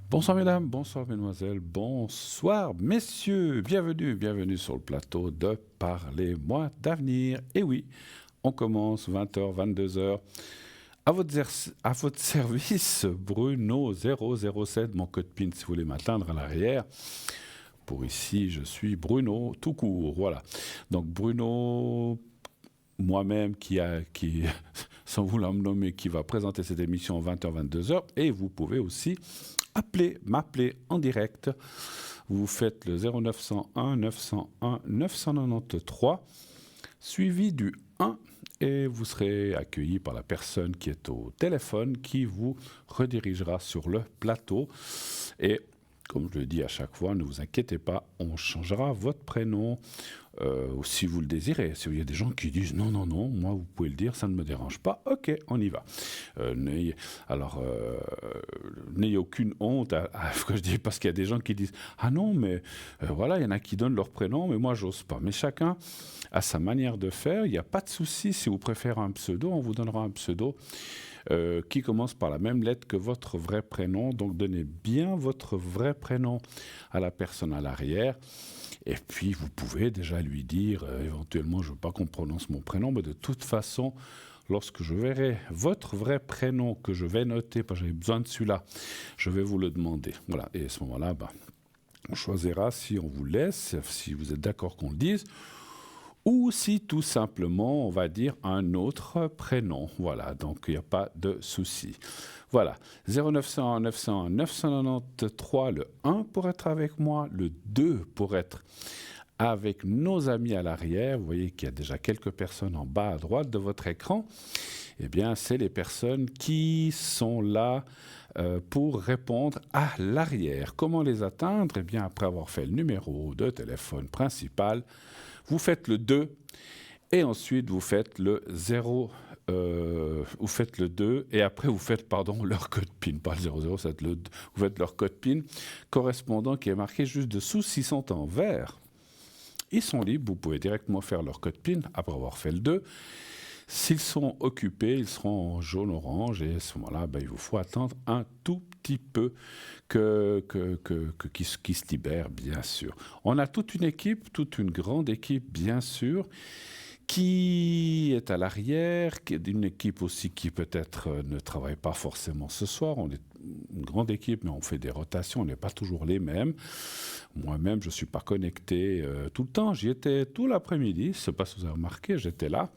Bonsoir mesdames, bonsoir mesdemoiselles, bonsoir messieurs, bienvenue sur le plateau de Parlez-moi d'avenir. Et oui, on commence 20h, 22h. À votre service, Bruno 007, mon code PIN si vous voulez m'atteindre à l'arrière. Pour ici, je suis Bruno tout court, voilà. Donc Bruno, moi-même sans vouloir me nommer, qui va présenter cette émission 20h, 22h. Et vous pouvez aussi m'appeler en direct. Vous faites le 0901 901 993 suivi du 1 et vous serez accueilli par la personne qui est au téléphone qui vous redirigera sur le plateau. Et comme je le dis à chaque fois, ne vous inquiétez pas, on changera votre prénom si vous le désirez. Si il y a des gens qui disent non, moi vous pouvez le dire, ça ne me dérange pas, ok, on y va. N'ayez aucune honte à ce que je dis, parce qu'il y a des gens qui disent ah non, mais voilà, il y en a qui donnent leur prénom, mais moi j'ose pas. Mais chacun a sa manière de faire, il n'y a pas de souci. Si vous préférez un pseudo, on vous donnera un pseudo qui commence par la même lettre que votre vrai prénom. Donc donnez bien votre vrai prénom à la personne à l'arrière. Et puis vous pouvez déjà lui dire, éventuellement, je ne veux pas qu'on prononce mon prénom, mais de toute façon, lorsque je verrai votre vrai prénom que je vais noter, parce que j'ai besoin de celui-là, je vais vous le demander. Voilà. Et à ce moment-là, on choisira si on vous laisse, si vous êtes d'accord qu'on le dise, ou si tout simplement on va dire un autre prénom. Voilà, donc il n'y a pas de souci. Voilà, 0901 901 993, le 1 pour être avec moi, le 2 pour être avec nos amis à l'arrière. Vous voyez qu'il y a déjà quelques personnes en bas à droite de votre écran. Eh bien, c'est les personnes qui sont là pour répondre à l'arrière. Comment les atteindre? Eh bien, après avoir fait le numéro de téléphone principal, vous faites le 2 et ensuite vous faites le 0. Vous faites le 2 et après vous faites leur code PIN, pas le 00, vous faites leur code PIN correspondant qui est marqué juste dessous. S'ils sont en vert, ils sont libres, vous pouvez directement faire leur code PIN après avoir fait le 2. S'ils sont occupés, ils seront en jaune-orange et à ce moment-là, il vous faut attendre un tout petit peu qu'ils se libèrent, bien sûr. On a toute une grande équipe, bien sûr, qui est à l'arrière, qui est une équipe aussi qui peut-être ne travaille pas forcément ce soir. On est une grande équipe, mais on fait des rotations, on n'est pas toujours les mêmes. Moi-même, je ne suis pas connecté tout le temps. J'y étais tout l'après-midi, je ne sais pas si vous avez remarqué, j'étais là.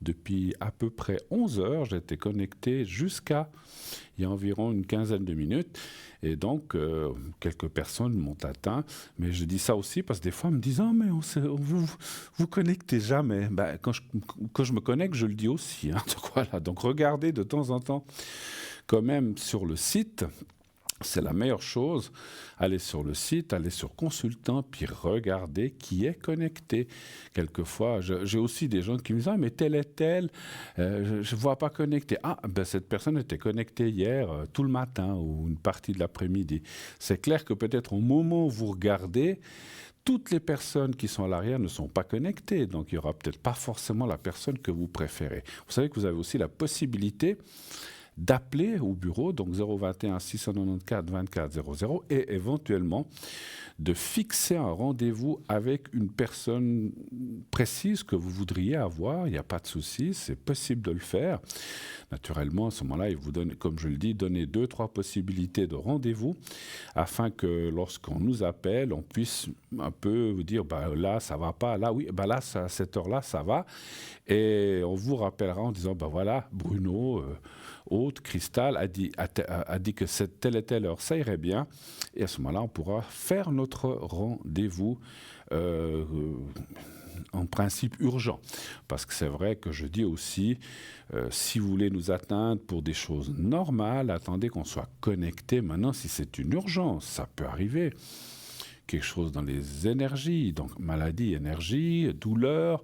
Depuis à peu près 11 heures, j'étais connecté jusqu'à il y a environ une quinzaine de minutes. Et donc, quelques personnes m'ont atteint. Mais je dis ça aussi parce que des fois, ils me disent « Ah, mais vous connectez jamais ». Quand je me connecte, je le dis aussi. Hein. Donc, voilà. Donc, regardez de temps en temps quand même sur le site. C'est la meilleure chose. Allez sur le site, allez sur consultant, puis regardez qui est connecté. Quelquefois, j'ai aussi des gens qui me disent « Ah, mais tel est tel, je ne vois pas connecté. » Ah, cette personne était connectée hier, tout le matin ou une partie de l'après-midi. C'est clair que peut-être au moment où vous regardez, toutes les personnes qui sont à l'arrière ne sont pas connectées. Donc, il n'y aura peut-être pas forcément la personne que vous préférez. Vous savez que vous avez aussi la possibilité d'appeler au bureau, donc 021 694 24 00, et éventuellement de fixer un rendez-vous avec une personne précise que vous voudriez avoir. Il n'y a pas de souci, c'est possible de le faire. Naturellement, à ce moment-là, il vous donne, comme je le dis, donner 2-3 possibilités de rendez-vous afin que lorsqu'on nous appelle, on puisse un peu vous dire là, ça va pas, là, oui, là, à cette heure-là, ça va. Et on vous rappellera en disant voilà, Bruno, Aude, Cristal a dit que cette telle et telle heure, ça irait bien. Et à ce moment-là, on pourra faire notre rendez-vous en principe urgent. Parce que c'est vrai que je dis aussi, si vous voulez nous atteindre pour des choses normales, attendez qu'on soit connecté. Maintenant, si c'est une urgence, ça peut arriver. Quelque chose dans les énergies, donc maladie, énergie, douleur,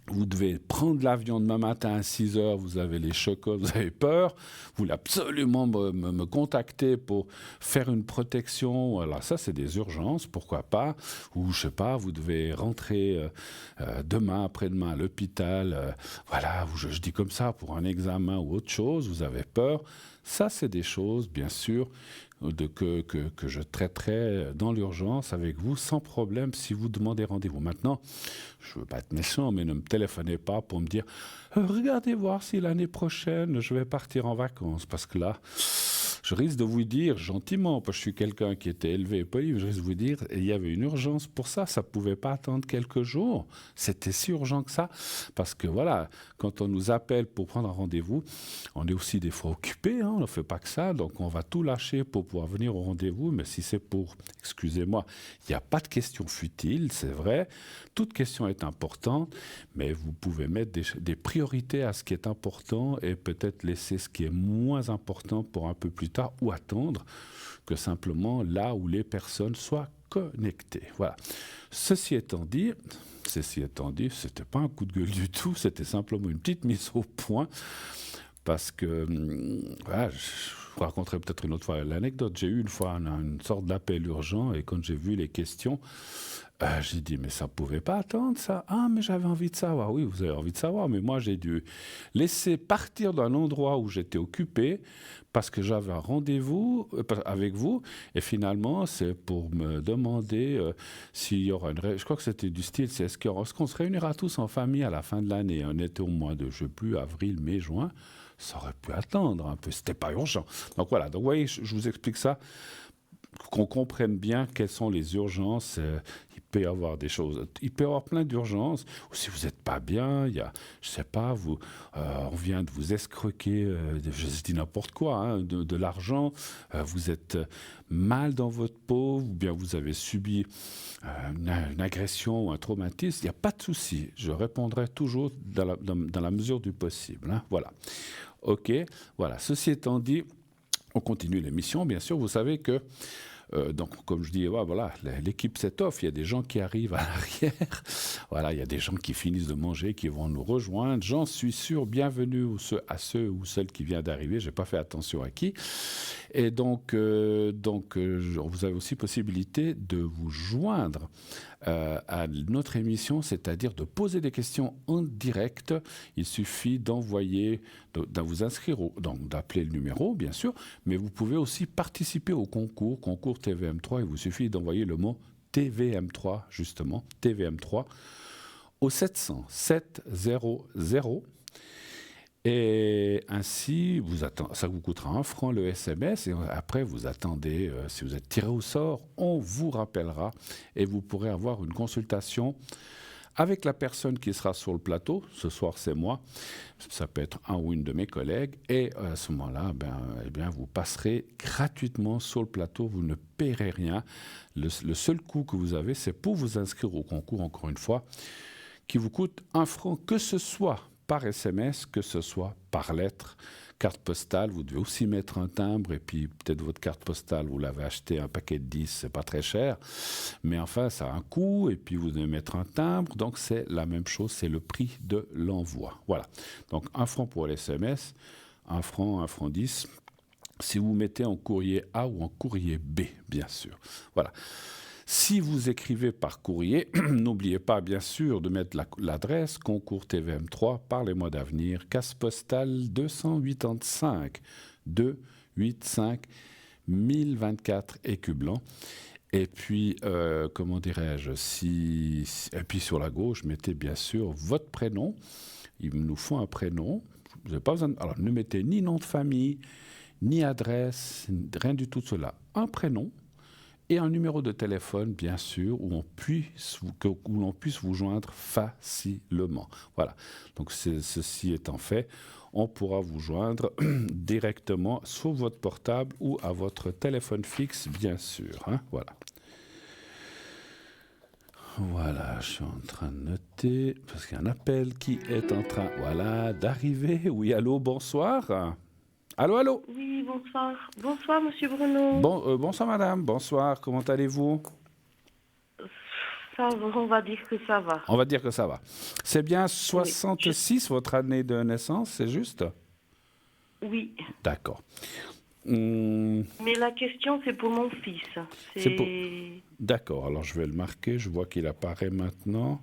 Vous devez prendre l'avion demain matin à 6 heures, vous avez les chocottes, vous avez peur, vous voulez absolument me contacter pour faire une protection. Voilà, ça c'est des urgences, pourquoi pas. Ou je sais pas, vous devez rentrer demain, après-demain à l'hôpital, voilà, je dis comme ça, pour un examen ou autre chose, vous avez peur. Ça c'est des choses, bien sûr, que je traiterai dans l'urgence avec vous sans problème si vous demandez rendez-vous. Maintenant, je ne veux pas être méchant, mais ne me téléphonez pas pour me dire regardez voir si l'année prochaine je vais partir en vacances. Parce que là, je risque de vous dire gentiment, parce que je suis quelqu'un qui était élevé et poli, je risque de vous dire il y avait une urgence pour ça, ça ne pouvait pas attendre quelques jours. C'était si urgent que ça. Parce que voilà, quand on nous appelle pour prendre un rendez-vous, on est aussi des fois occupé, hein, on ne fait pas que ça, donc on va tout lâcher pour pouvoir venir au rendez-vous. Mais si c'est pour, excusez-moi, il n'y a pas de question futile, c'est vrai, toute question est importante, mais vous pouvez mettre des priorités à ce qui est important et peut-être laisser ce qui est moins important pour un peu plus tard ou attendre que simplement là où les personnes soient connectées. Voilà. Ceci étant dit, ce n'était pas un coup de gueule du tout, c'était simplement une petite mise au point parce que, voilà, je vous raconterai peut-être une autre fois l'anecdote. J'ai eu une fois une sorte d'appel urgent et quand j'ai vu les questions, j'ai dit, mais ça ne pouvait pas attendre ça. Ah, mais j'avais envie de savoir. Oui, vous avez envie de savoir, mais moi, j'ai dû laisser partir d'un endroit où j'étais occupé parce que j'avais un rendez-vous avec vous. Et finalement, c'est pour me demander s'il y aura je crois que c'était du style, est-ce qu'on se réunira tous en famille à la fin de l'année? On était au mois de, je ne sais plus, avril, mai, juin. Ça aurait pu attendre un peu. C'était pas urgent. Donc voilà. Donc, vous voyez, je vous explique ça, qu'on comprenne bien quelles sont les urgences. Il peut y avoir des choses, il peut y avoir plein d'urgences. Ou si vous n'êtes pas bien, il y a, je sais pas, on vient de vous escroquer, je dis n'importe quoi, hein, de l'argent. Vous êtes mal dans votre peau, ou bien vous avez subi une agression ou un traumatisme. Il n'y a pas de souci. Je répondrai toujours dans la mesure du possible. Hein, voilà. Ok. Voilà. Ceci étant dit, on continue l'émission. Bien sûr, vous savez que donc, comme je dis, voilà, l'équipe s'étoffe. Il y a des gens qui arrivent à l'arrière. Voilà, il y a des gens qui finissent de manger, qui vont nous rejoindre. J'en suis sûr. Bienvenue à ceux ou celles qui viennent d'arriver. Je n'ai pas fait attention à qui. Et donc, vous avez aussi possibilité de vous joindre à notre émission, c'est-à-dire de poser des questions en direct. Il suffit d'envoyer, de vous inscrire, donc d'appeler le numéro, bien sûr, mais vous pouvez aussi participer au concours TVM3. Il vous suffit d'envoyer le mot TVM3, justement, TVM3, au 700 700. Et ainsi, ça vous coûtera 1 franc le SMS. Et après, vous attendez, si vous êtes tiré au sort, on vous rappellera et vous pourrez avoir une consultation avec la personne qui sera sur le plateau. Ce soir, c'est moi. Ça peut être un ou une de mes collègues. Et à ce moment-là, vous passerez gratuitement sur le plateau. Vous ne paierez rien. Le seul coût que vous avez, c'est pour vous inscrire au concours, encore une fois, qui vous coûte 1 franc, que ce soit par SMS, que ce soit par lettre, carte postale. Vous devez aussi mettre un timbre et puis peut-être votre carte postale, vous l'avez acheté un paquet de 10, c'est pas très cher. Mais enfin, ça a un coût et puis vous devez mettre un timbre. Donc, c'est la même chose, c'est le prix de l'envoi. Voilà. Donc, 1 franc pour les SMS, 1 franc 10. Si vous mettez en courrier A ou en courrier B, bien sûr. Voilà. Si vous écrivez par courrier, n'oubliez pas bien sûr de mettre l'adresse Concours TVM3, Parlez-moi d'avenir, case postale 285 285 1024 Écublens. Et puis, comment dirais-je, et puis sur la gauche, mettez bien sûr votre prénom. Il nous faut un prénom. Vous n'avez pas besoin alors, ne mettez ni nom de famille, ni adresse, rien du tout de cela. Un prénom. Et un numéro de téléphone, bien sûr, où l'on puisse vous joindre facilement. Voilà. Donc, ceci étant fait, on pourra vous joindre directement sur votre portable ou à votre téléphone fixe, bien sûr. Hein, voilà. Voilà, je suis en train de noter, parce qu'il y a un appel qui est en train, d'arriver. Oui, allô, bonsoir. Allô? Oui, bonsoir. Bonsoir, monsieur Bruno. Bonsoir, madame. Bonsoir. Comment allez-vous? Ça va, on va dire que ça va. On va dire que ça va. C'est bien Oui. 66, votre année de naissance, c'est juste? Oui. D'accord. Hum, Mais la question, c'est pour mon fils. c'est pour... C'est... D'accord, alors je vais le marquer, je vois qu'il apparaît maintenant.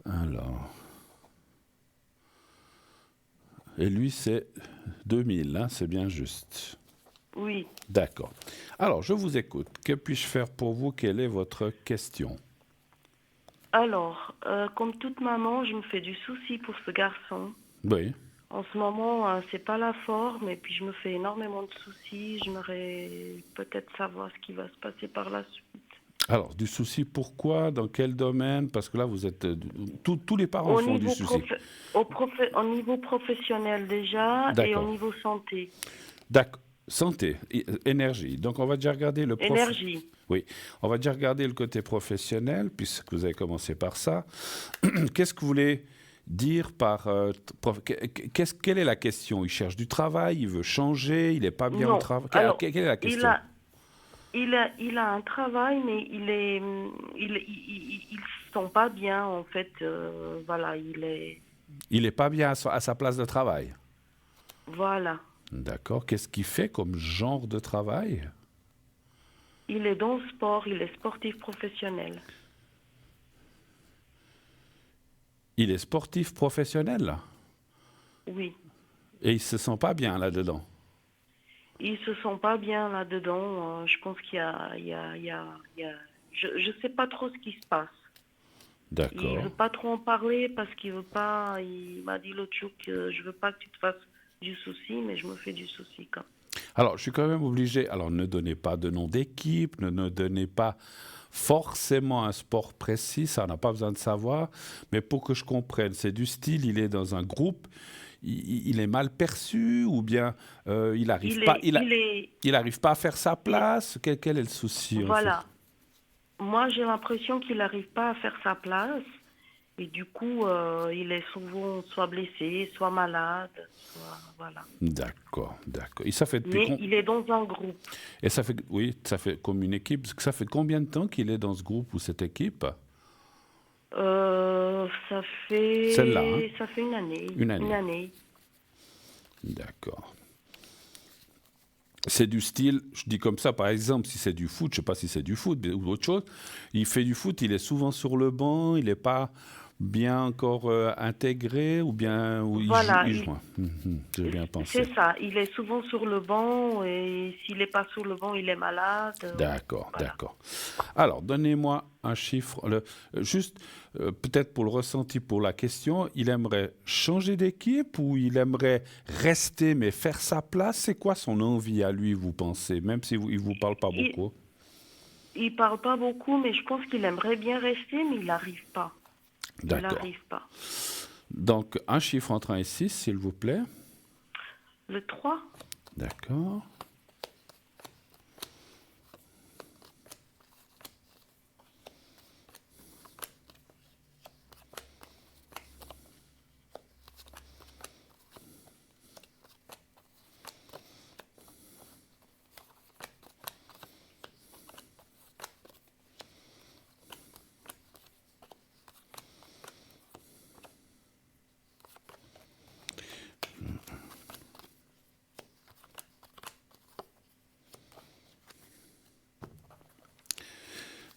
Alors... Et lui, c'est 2000, hein, c'est bien juste. Oui. D'accord. Alors, je vous écoute. Que puis-je faire pour vous? Quelle est votre question? Alors, comme toute maman, je me fais du souci pour ce garçon. Oui. En ce moment, c'est pas la forme, et puis je me fais énormément de soucis. J'aimerais peut-être savoir ce qui va se passer par la suite. Alors, du souci, pourquoi? Dans quel domaine? Parce que là, vous êtes... tous les parents Au font du niveau, souci. au niveau professionnel déjà, et au D'accord. niveau santé. D'accord. Santé, énergie. Donc, on va déjà regarder le Énergie. Oui, on va déjà regarder le côté professionnel, puisque vous avez commencé par ça. Qu'est-ce que vous voulez dire par... quelle est la question? Il cherche du travail, il veut changer, il n'est pas bien au Non. travail. Alors, Quelle est la il question? a, il a un travail, mais ils se sent pas bien, en fait. Voilà, Il n'est pas bien à sa place de travail. voilà. D'accord. Qu'est-ce qu'il fait comme genre de travail? Il est dans le sport, il est sportif professionnel. Il est sportif professionnel Oui. et il ne se sent pas bien là-dedans. Il se sent pas bien là-dedans. Je pense je sais pas trop ce qui se passe. Il D'accord. veut pas trop en parler parce qu'il veut pas. Il m'a dit l'autre jour que je veux pas que tu te fasses du souci, mais je me fais du souci quand même. Alors, je suis quand même obligé. Alors, ne donnez pas de nom d'équipe, ne donnez pas forcément un sport précis, ça on n'a pas besoin de savoir. Mais pour que je comprenne, c'est du style, il est dans un groupe, il est mal perçu ou bien il n'arrive pas, il arrive pas à faire sa il- place. Quel est le souci en fait? voilà. Moi, j'ai l'impression qu'il n'arrive pas à faire sa place. Et du coup, il est souvent soit blessé, soit malade, soit voilà. D'accord, d'accord. Et ça fait depuis Mais il est dans un groupe. Et ça fait, oui, ça fait comme une équipe. Ça fait combien de temps qu'il est dans ce groupe ou cette équipe? Celle-là, hein? Ça fait une année. Une Une année. année. D'accord. C'est du style, je dis comme ça, par exemple, si c'est du foot, je ne sais pas si c'est du foot ou autre chose, il fait du foot, il est souvent sur le banc, il n'est pas bien encore intégré ou bien ou Voilà, il joue. J'ai bien pensé. c'est ça. Il est souvent sur le banc et s'il n'est pas sur le banc, il est malade. D'accord, Voilà. d'accord. Alors, donnez-moi un chiffre. Juste, peut-être pour le ressenti, pour la question, il aimerait changer d'équipe ou il aimerait rester mais faire sa place? C'est quoi son envie à lui, vous pensez, même si il ne vous parle pas beaucoup? Il parle pas beaucoup, mais je pense qu'il aimerait bien rester, mais il n'arrive pas. Il D'accord. n'arrive pas. Donc, un chiffre entre 1 et 6, s'il vous plaît. Le 3. D'accord.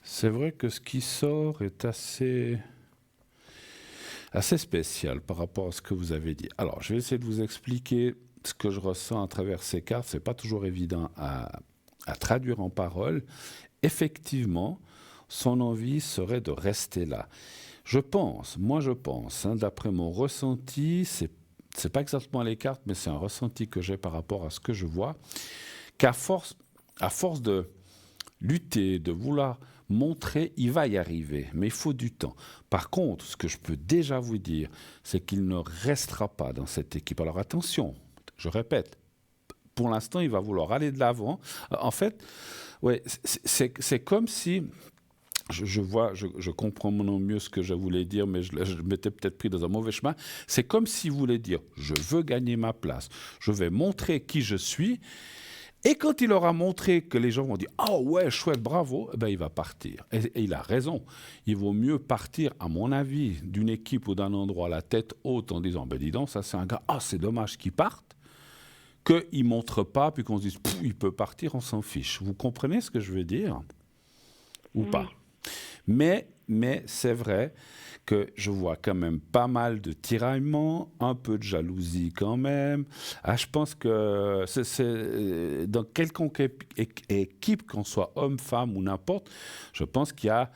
C'est vrai que ce qui sort est assez spécial par rapport à ce que vous avez dit. Alors, je vais essayer de vous expliquer ce que je ressens à travers ces cartes. Ce n'est pas toujours évident à traduire en paroles. Effectivement, son envie serait de rester là. Je pense, hein, d'après mon ressenti, c'est pas exactement les cartes, mais c'est un ressenti que j'ai par rapport à ce que je vois, qu'à force, à force de lutter, de vouloir montrer, il va y arriver, mais il faut du temps. Par contre, ce que je peux déjà vous dire, c'est qu'il ne restera pas dans cette équipe. Alors attention, je répète, pour l'instant, il va vouloir aller de l'avant. En fait, ouais, c'est comme si... je comprends maintenant mieux ce que je voulais dire, mais je m'étais peut-être pris dans un mauvais chemin. C'est comme s'il voulait dire, je veux gagner ma place, je vais montrer qui je suis, Et quand il aura montré que les gens vont dire « Oh ouais, chouette, bravo », eh ben, il va partir. Et il a raison. Il vaut mieux partir, à mon avis, d'une équipe ou d'un endroit la tête haute en disant ben, « Dis donc, ça c'est un gars, ah c'est dommage qu'il parte », qu'il ne montre pas, puis qu'on se dise « Il peut partir, on s'en fiche ». Vous comprenez ce que je veux dire? Ou Oui. pas? Mais c'est vrai que je vois quand même pas mal de tiraillements, un peu de jalousie quand même. Ah, je pense que dans quelconque équipe, qu'on soit homme, femme ou n'importe, je pense qu'il y a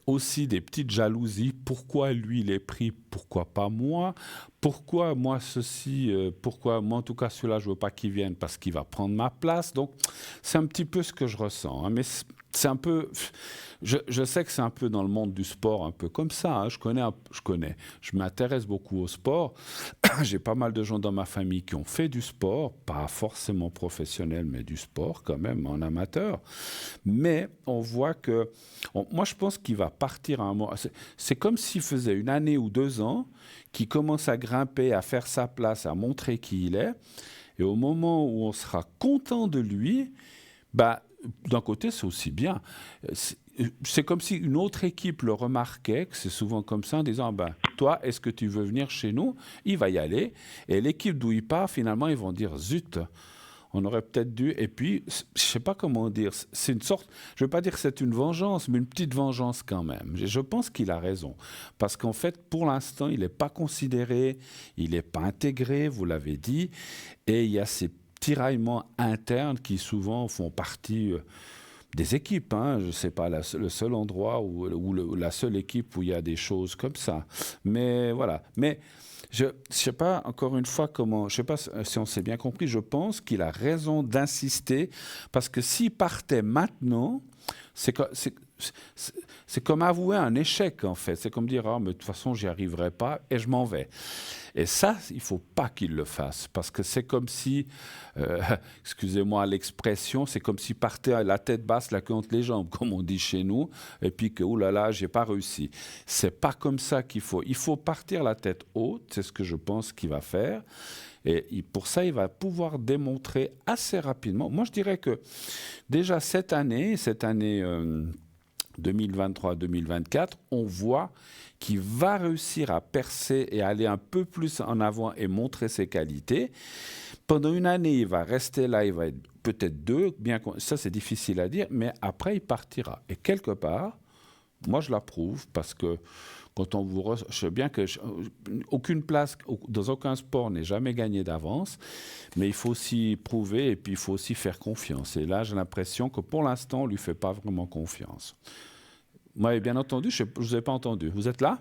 aussi des petites jalousies. Pourquoi lui, il est pris? Pourquoi pas moi? Pourquoi moi ceci? Pourquoi moi, en tout cas, celui-là, je veux pas qu'il vienne parce qu'il va prendre ma place. Donc, c'est un petit peu ce que je ressens. Hein, mais c'est un peu... Je sais que c'est un peu dans le monde du sport, un peu comme ça. Hein, je m'intéresse beaucoup au sport. J'ai pas mal de gens dans ma famille qui ont fait du sport, pas forcément professionnel, mais du sport quand même, en amateur. Mais on voit que... moi, je pense qu'il va partir à un moment. C'est comme s'il faisait 1 année ou 2 ans, qu'il commence à grimper, à faire sa place, à montrer qui il est. Et au moment où on sera content de lui, bah, d'un côté, c'est aussi bien. C'est comme si une autre équipe le remarquait, que c'est souvent comme ça, en disant ben, toi, est-ce que tu veux venir chez nous? Il va y aller. Et l'équipe d'où il part, finalement, ils vont dire zut, on aurait peut-être dû. Et puis, je ne sais pas comment dire, c'est une sorte, je ne veux pas dire que c'est une vengeance, mais une petite vengeance quand même. Je pense qu'il a raison. Parce qu'en fait, pour l'instant, il n'est pas considéré, il n'est pas intégré, vous l'avez dit. Et il y a ces tiraillements internes qui souvent font partie des équipes. Hein. Je ne sais pas le seul endroit ou la seule équipe où il y a des choses comme ça. Mais voilà. Mais je ne sais pas, encore une fois, comment... Je ne sais pas si on s'est bien compris. Je pense qu'il a raison d'insister parce que s'il partait maintenant, c'est comme avouer un échec, en fait. C'est comme dire, ah, mais de toute façon, j'y arriverai pas et je m'en vais. Et ça, il ne faut pas qu'il le fasse, parce que c'est comme si, excusez-moi l'expression, c'est comme s'il partait à la tête basse, la queue entre les jambes, comme on dit chez nous, et puis que, oh là là, j'ai pas réussi. C'est pas comme ça qu'il faut. Il faut partir la tête haute, c'est ce que je pense qu'il va faire. Et pour ça, il va pouvoir démontrer assez rapidement. Moi, je dirais que déjà cette année 2023-2024, on voit qu'il va réussir à percer et aller un peu plus en avant et montrer ses qualités. Pendant 1 année, il va rester là, il va être peut-être 2, ça c'est difficile à dire, mais après il partira. Et quelque part, moi je l'approuve parce que quand on vous... Je sais bien que aucune place dans aucun sport n'est jamais gagnée d'avance, mais il faut aussi prouver et puis il faut aussi faire confiance. Et là, j'ai l'impression que pour l'instant, on ne lui fait pas vraiment confiance. Vous m'avez bien entendu? Je ne vous ai pas entendu. Vous êtes là?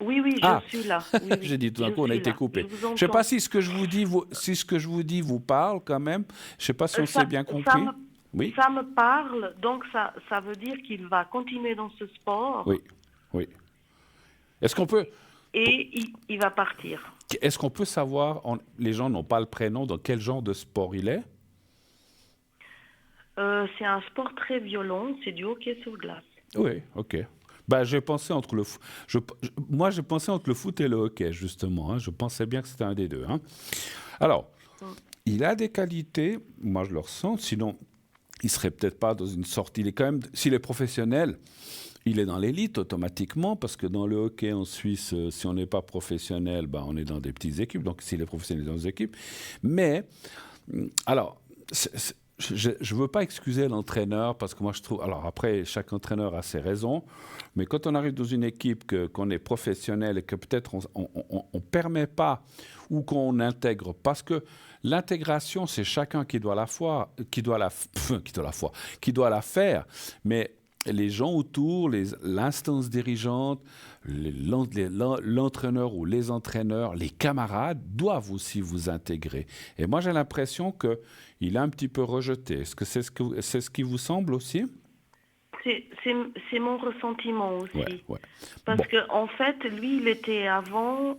Oui, oui, Ah, je suis là. Oui, oui, j'ai dit tout d'un je coup, on a suis été là. coupé. Je vous Je ne sais pas entends. si ce que je vous dis, si ce que je vous dis vous parle quand même. Je ne sais pas si on s'est bien Ça compris. me, Oui, ça me parle, donc ça veut dire qu'il va continuer dans ce sport oui, oui. Est-ce qu'on peut, et il va partir. est-ce qu'on peut savoir, les gens n'ont pas le prénom, dans quel genre de sport il est? C'est un sport très violent, c'est du hockey sur glace. Oui, ok. Bah, j'ai pensé entre le moi, j'ai pensé entre le foot et le hockey, justement. Hein. Je pensais bien que c'était un des deux. Hein. Alors, Mm. il a des qualités, moi je le ressens, sinon il serait peut-être pas dans une sorte... Il est quand même, s'il est professionnel, il est dans l'élite automatiquement, parce que dans le hockey en Suisse, si on n'est pas professionnel, bah, on est dans des petites équipes, donc s'il est professionnel, il est dans des équipes. Mais, alors, je ne veux pas excuser l'entraîneur, parce que moi je trouve... Alors après, chaque entraîneur a ses raisons, mais quand on arrive dans une équipe, qu'on est professionnel et que peut-être on ne permet pas ou qu'on intègre, parce que l'intégration, c'est chacun qui doit la faire, mais les gens autour, l'instance dirigeante, l'entraîneur ou les entraîneurs, les camarades doivent aussi vous intégrer. Et moi, j'ai l'impression qu'il a un petit peu rejeté. Est-ce que c'est ce qui vous semble aussi? C'est mon ressentiment aussi. Ouais, ouais. Parce Bon, que en fait, lui, il était avant,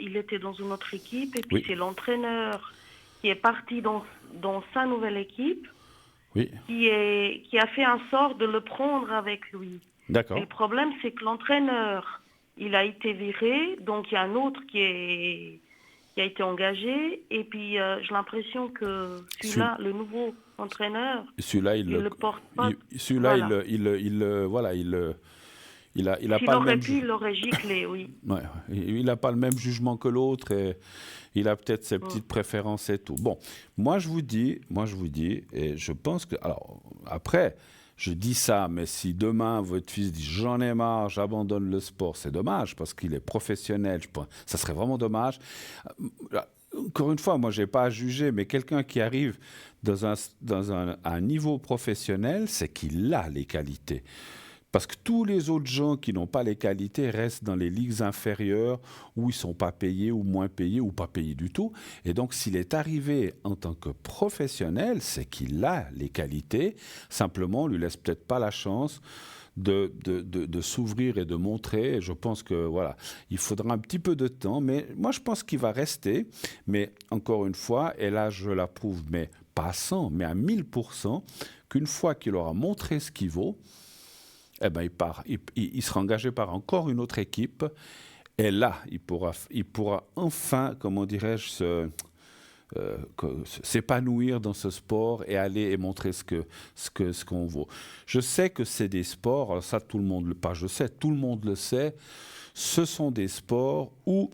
il était dans une autre équipe, et puis oui, c'est l'entraîneur qui est parti dans sa nouvelle équipe, oui, qui a fait en sorte de le prendre avec lui. Et le d'accord. problème, c'est que l'entraîneur, il a été viré, donc il y a un autre qui a été engagé. Et puis, j'ai l'impression que celui-là, le nouveau entraîneur, Celui-là, il le porte pas. celui-là, Voilà. voilà, il a S'il pas le aurait même, pu, il l'aurait giclé, oui. ouais, il a pas le même jugement que l'autre et il a peut-être ses Mm. petites préférences et tout. Bon, moi je vous dis, et je pense que, alors après, je dis ça, mais si demain votre fils dit j'en ai marre, j'abandonne le sport, c'est dommage parce qu'il est professionnel. Ça serait vraiment dommage. Encore une fois, moi, je n'ai pas à juger, mais quelqu'un qui arrive un niveau professionnel, c'est qu'il a les qualités. Parce que tous les autres gens qui n'ont pas les qualités restent dans les ligues inférieures où ils ne sont pas payés ou moins payés ou pas payés du tout. Et donc, s'il est arrivé en tant que professionnel, c'est qu'il a les qualités. Simplement, on ne lui laisse peut-être pas la chance de s'ouvrir et de montrer. Et je pense que voilà, il faudra un petit peu de temps, mais moi je pense qu'il va rester. Mais encore une fois, et là je l'approuve, mais pas à 100, mais à 1000%, qu'une fois qu'il aura montré ce qu'il vaut, eh ben il sera engagé par encore une autre équipe. Et là, il pourra enfin, comment dirais-je, s'épanouir dans ce sport et aller et montrer ce qu'on vaut. Je sais que c'est des sports, alors ça tout le monde pas je sais, tout le monde le sait, ce sont des sports où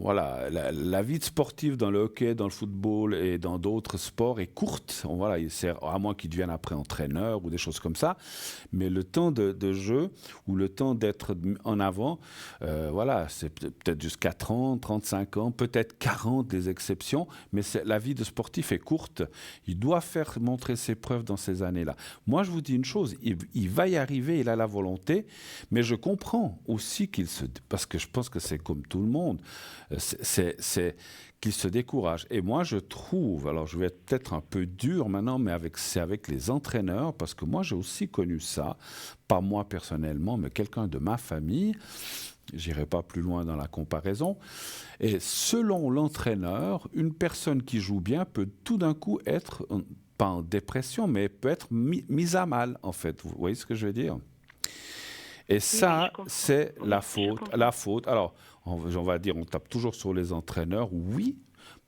voilà, la vie de sportif dans le hockey, dans le football et dans d'autres sports est courte. Voilà, à moins qu'ils deviennent après entraîneurs ou des choses comme ça. Mais le temps de jeu ou le temps d'être en avant, voilà, c'est peut-être jusqu'à 30, 35 ans, peut-être 40 des exceptions. Mais la vie de sportif est courte. Il doit faire montrer ses preuves dans ces années-là. Moi, je vous dis une chose, il va y arriver, il a la volonté, mais je comprends aussi parce que je pense que c'est comme tout le monde, c'est qu'il se décourage. Et moi, je trouve, alors je vais être peut-être un peu dur maintenant, mais c'est avec les entraîneurs, parce que moi, j'ai aussi connu ça, pas moi personnellement, mais quelqu'un de ma famille. J'irai pas plus loin dans la comparaison. Et selon l'entraîneur, une personne qui joue bien peut tout d'un coup être, pas en dépression, mais peut être mise à mal, en fait. Vous voyez ce que je veux dire? Et ça, Oui, c'est oui, la faute. La faute. Alors, on va dire, on tape toujours sur les entraîneurs. Oui,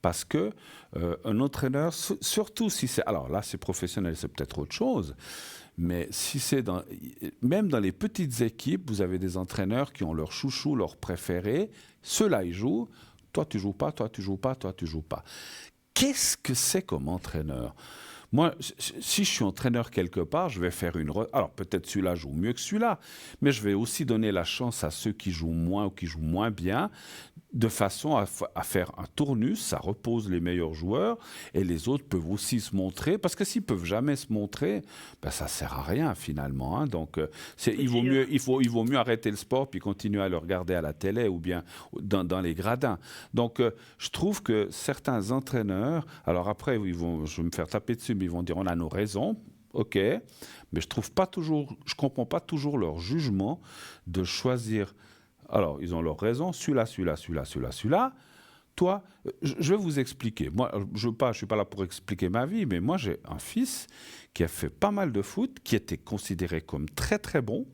parce que un entraîneur, surtout si c'est, alors là, c'est professionnel, c'est peut-être autre chose. Mais si c'est même dans les petites équipes, vous avez des entraîneurs qui ont leur chouchou, leur préféré. Ceux-là, ils jouent. Toi, tu joues pas. Toi, tu joues pas. Toi, tu joues pas. Qu'est-ce que c'est comme entraîneur? Moi, si je suis entraîneur quelque part, je vais faire alors peut-être celui-là joue mieux que celui-là, mais je vais aussi donner la chance à ceux qui jouent moins ou qui jouent moins bien, de façon à faire un tournus, ça repose les meilleurs joueurs, et les autres peuvent aussi se montrer, parce que s'ils peuvent jamais se montrer, ben ça sert à rien finalement. Hein. Donc, il vaut mieux arrêter le sport puis continuer à le regarder à la télé ou bien dans les gradins. Donc, je trouve que certains entraîneurs, alors après, je vais me faire taper dessus, mais ils vont dire on a nos raisons. Ok, mais je comprends pas toujours leur jugement de choisir. Alors, ils ont leur raison, celui-là. Toi, je vais vous expliquer. Moi, je ne suis pas là pour expliquer ma vie, mais moi, j'ai un fils qui a fait pas mal de foot, qui était considéré comme très, très bon.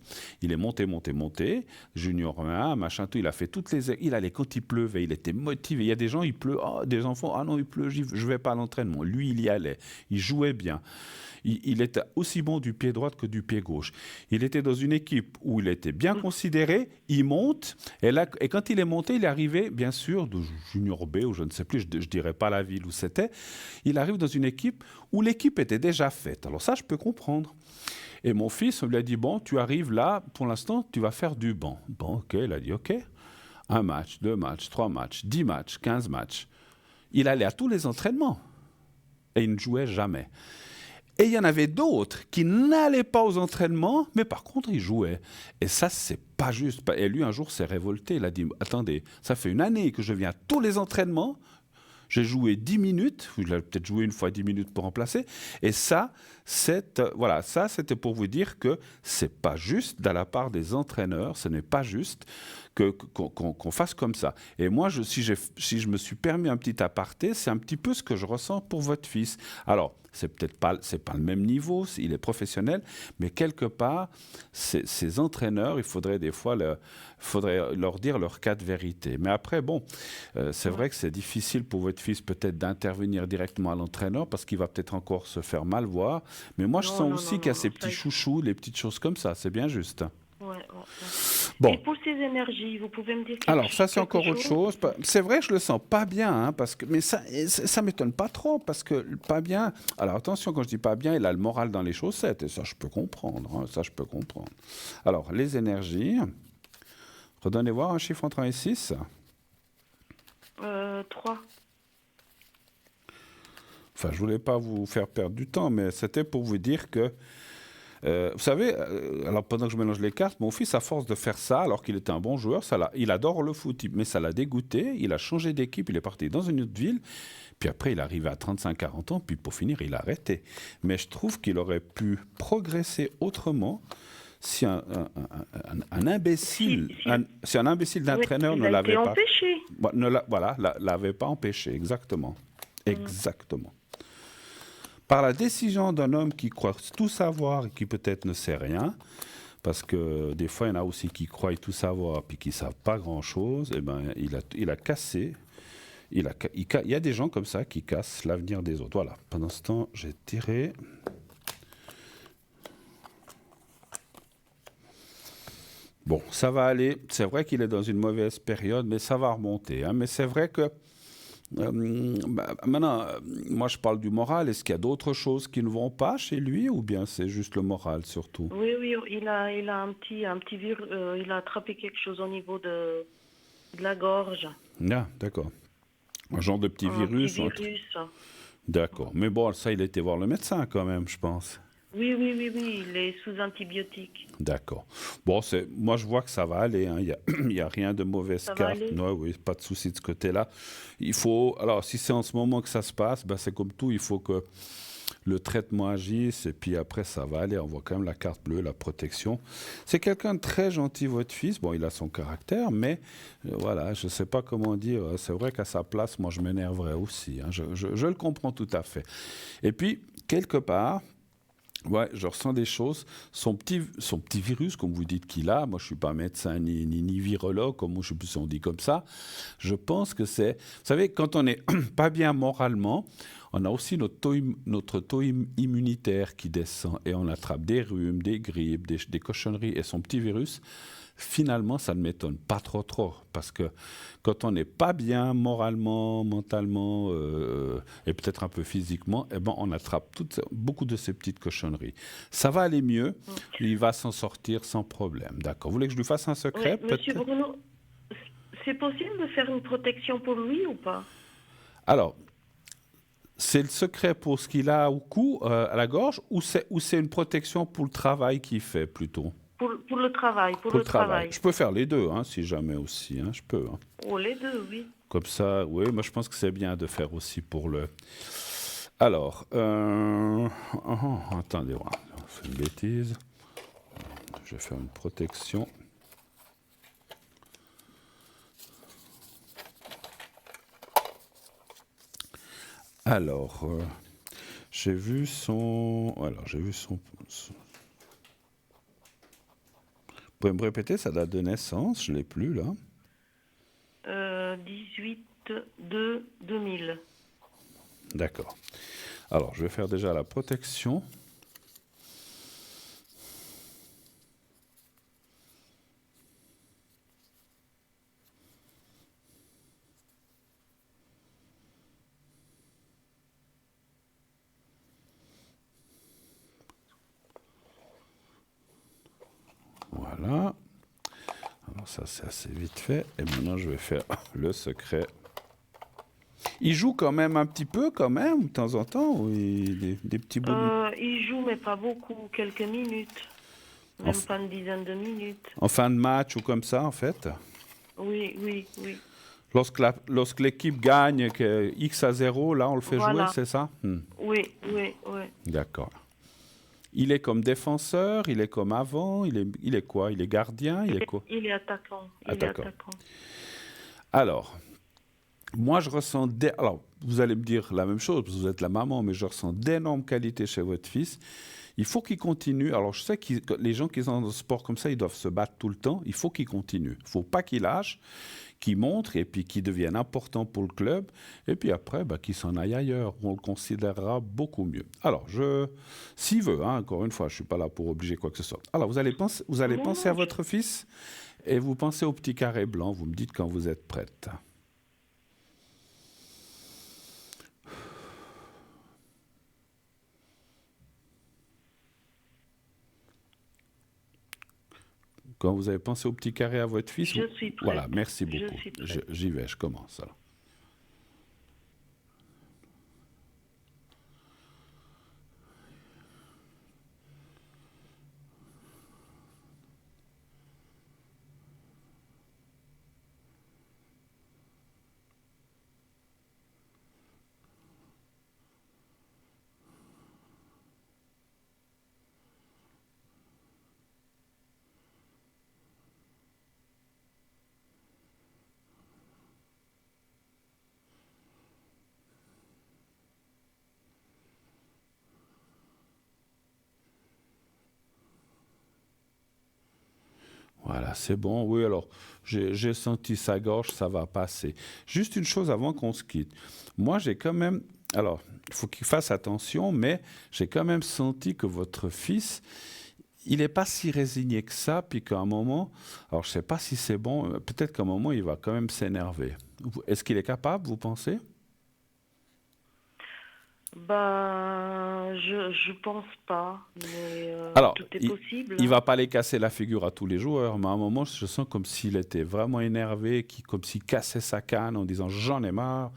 Il est monté, junior 1, machin, tout. Il a fait il allait quand il pleuvait, il était motivé. Il y a des gens, il pleut, des enfants, ah non, il pleut, je ne vais pas à l'entraînement. Lui, il y allait. Il jouait bien. Il était aussi bon du pied droit que du pied gauche. Il était dans une équipe où il était bien considéré, il monte, et quand il est monté, il est arrivé, bien sûr, de junior B, ou je ne sais plus, je ne dirais pas la ville où c'était, il arrive dans une équipe où l'équipe était déjà faite. Alors ça, je peux comprendre. Et mon fils, on lui a dit, bon, tu arrives là, pour l'instant, tu vas faire du banc. Bon, ok, il a dit, ok. 1 match, 2 matchs, 3 matchs, 10 matchs, 15 matchs. Il allait à tous les entraînements. Et il ne jouait jamais. Et il y en avait d'autres qui n'allaient pas aux entraînements, mais par contre, ils jouaient. Et ça, c'est pas juste. Et lui, un jour, s'est révolté. Il a dit, attendez, ça fait 1 année que je viens à tous les entraînements. J'ai joué 10 minutes. Il a peut-être joué une fois 10 minutes pour remplacer. Et ça, c'était pour vous dire que c'est pas juste de la part des entraîneurs. Ce n'est pas juste qu'on fasse comme ça. Et moi, si je me suis permis un petit aparté, c'est un petit peu ce que je ressens pour votre fils. Alors, c'est pas le même niveau, il est professionnel, mais quelque part, ces entraîneurs, il faudrait des fois faudrait leur dire leur cas de vérité. Mais après, bon, c'est vrai que c'est difficile pour votre fils peut-être d'intervenir directement à l'entraîneur parce qu'il va peut-être encore se faire mal voir. Mais moi, je Non, sens non, aussi non, qu'il y a non, ces non, petits chouchous, les petites choses comme ça. C'est bien juste. ouais, ouais, ouais. Bon. Et pour ces énergies, vous pouvez me dire Alors, ça, c'est quelque encore autre chose. C'est vrai que je le sens pas bien, hein, mais ça m'étonne pas trop, parce que pas bien. Alors, attention, quand je dis pas bien, il a le moral dans les chaussettes, et ça, je peux comprendre. Hein, ça, je peux comprendre. Alors, les énergies. Redonnez voir un chiffre entre 1 et 6. 3. Enfin, je voulais pas vous faire perdre du temps, mais c'était pour vous dire que vous savez, alors pendant que je mélange les cartes, mon fils, à force de faire ça, alors qu'il était un bon joueur, il adore le foot, mais ça l'a dégoûté. Il a changé d'équipe, il est parti dans une autre ville. Puis après, il est arrivé à 35-40 ans, puis pour finir, il a arrêté. Mais je trouve qu'il aurait pu progresser autrement si un imbécile, si un imbécile d'entraîneur ne l'avait pas empêché. L'avait pas empêché, exactement. Exactement. Par la décision d'un homme qui croit tout savoir et qui peut-être ne sait rien, parce que des fois, il y en a aussi qui croient tout savoir puis qui ne savent pas grand-chose, et ben, il a cassé. Il y a des gens comme ça qui cassent l'avenir des autres. Voilà. Pendant ce temps, j'ai tiré. Bon, ça va aller. C'est vrai qu'il est dans une mauvaise période, mais ça va remonter. Hein. Mais c'est vrai que maintenant, moi je parle du moral. Est-ce qu'il y a d'autres choses qui ne vont pas chez lui ou bien c'est juste le moral surtout? Oui, oui, il a un petit virus, il a attrapé quelque chose au niveau de la gorge. Ah, d'accord. Un genre de petit virus. Un petit virus. D'accord. Mais bon, ça, il a été voir le médecin quand même, je pense. Oui, oui, oui, oui, il est sous antibiotiques. D'accord. Bon, moi, je vois que ça va aller. Hein. Il y a rien de mauvaise carte. Non, oui, pas de souci de ce côté-là. Alors, si c'est en ce moment que ça se passe, ben, c'est comme tout. Il faut que le traitement agisse et puis après, ça va aller. On voit quand même la carte bleue, la protection. C'est quelqu'un de très gentil, votre fils. Bon, il a son caractère, mais voilà, je ne sais pas comment dire. C'est vrai qu'à sa place, moi, je m'énerverais aussi. Hein. Je le comprends tout à fait. Et puis, quelque part, ouais, je ressens des choses. Son petit virus, comme vous dites qu'il a, moi je ne suis pas médecin ni virologue, comme je sais plus si on dit comme ça, je pense que c'est... Vous savez, quand on n'est pas bien moralement, on a aussi notre taux immunitaire qui descend et on attrape des rhumes, des grippes, des cochonneries. Et son petit virus, finalement, ça ne m'étonne pas trop. Parce que quand on n'est pas bien moralement, mentalement et peut-être un peu physiquement, eh ben, on attrape beaucoup de ces petites cochonneries. Ça va aller mieux, il va s'en sortir sans problème. D'accord. Vous voulez que je lui fasse un secret? Oui, Monsieur Bruno, c'est possible de faire une protection pour lui ou pas? Alors, c'est le secret pour ce qu'il a au cou, à la gorge, ou c'est une protection pour le travail qu'il fait plutôt? Pour le travail, pour le travail. Je peux faire les deux, hein, si jamais aussi, hein, je peux. Hein. Oh, les deux, oui. Comme ça, oui, moi je pense que c'est bien de faire aussi pour le... Alors, attendez, on fait une bêtise. Je vais faire une protection. Alors, j'ai vu son... Vous pouvez me répéter sa date de naissance? Je ne l'ai plus, là. 18/2/2000. D'accord. Alors, je vais faire déjà la protection. Voilà. Alors ça, c'est assez vite fait. Et maintenant, je vais faire le secret. Il joue quand même un petit peu, quand même, de temps en temps, ou des petits bouts Il joue, mais pas beaucoup, quelques minutes. Même pas une dizaine de minutes. En fin de match ou comme ça, en fait? Oui, oui, oui. Lorsque l'équipe gagne que X à 0, là, on le fait jouer, c'est ça? Oui, oui, oui. D'accord. Il est comme défenseur, il est comme avant, il est quoi? Il est gardien, il est quoi? Il est attaquant. Il est Attaquant. attaquant. Alors, moi je ressens... Alors, vous allez me dire la même chose, parce que vous êtes la maman, mais je ressens d'énormes qualités chez votre fils. Il faut qu'il continue. Alors, je sais que les gens qui sont dans le sport comme ça, ils doivent se battre tout le temps. Il faut qu'il continue. Il ne faut pas qu'il lâche, qu'il montre et puis qu'il devienne important pour le club. Et puis après, qu'il s'en aille ailleurs, où on le considérera beaucoup mieux. Alors, s'il veut, encore une fois, je ne suis pas là pour obliger quoi que ce soit. Alors, vous allez penser à votre fils et vous pensez au petit carré blanc. Vous me dites quand vous êtes prête. Quand vous avez pensé au petit carré à votre fils, Je suis prête. Voilà, merci beaucoup. Je suis prête. J'y vais, je commence alors. Voilà, c'est bon. Oui, alors, j'ai senti sa gorge, ça va passer. Juste une chose avant qu'on se quitte. Moi, j'ai quand même... Alors, il faut qu'il fasse attention, mais j'ai quand même senti que votre fils, il n'est pas si résigné que ça, puis qu'à un moment... Alors, je ne sais pas si c'est bon, peut-être qu'à un moment, il va quand même s'énerver. Est-ce qu'il est capable, vous pensez? Je pense pas, mais Alors, tout est possible. il va pas les casser la figure à tous les joueurs, mais à un moment, je sens comme s'il était vraiment énervé, comme s'il cassait sa canne en disant j'en ai marre,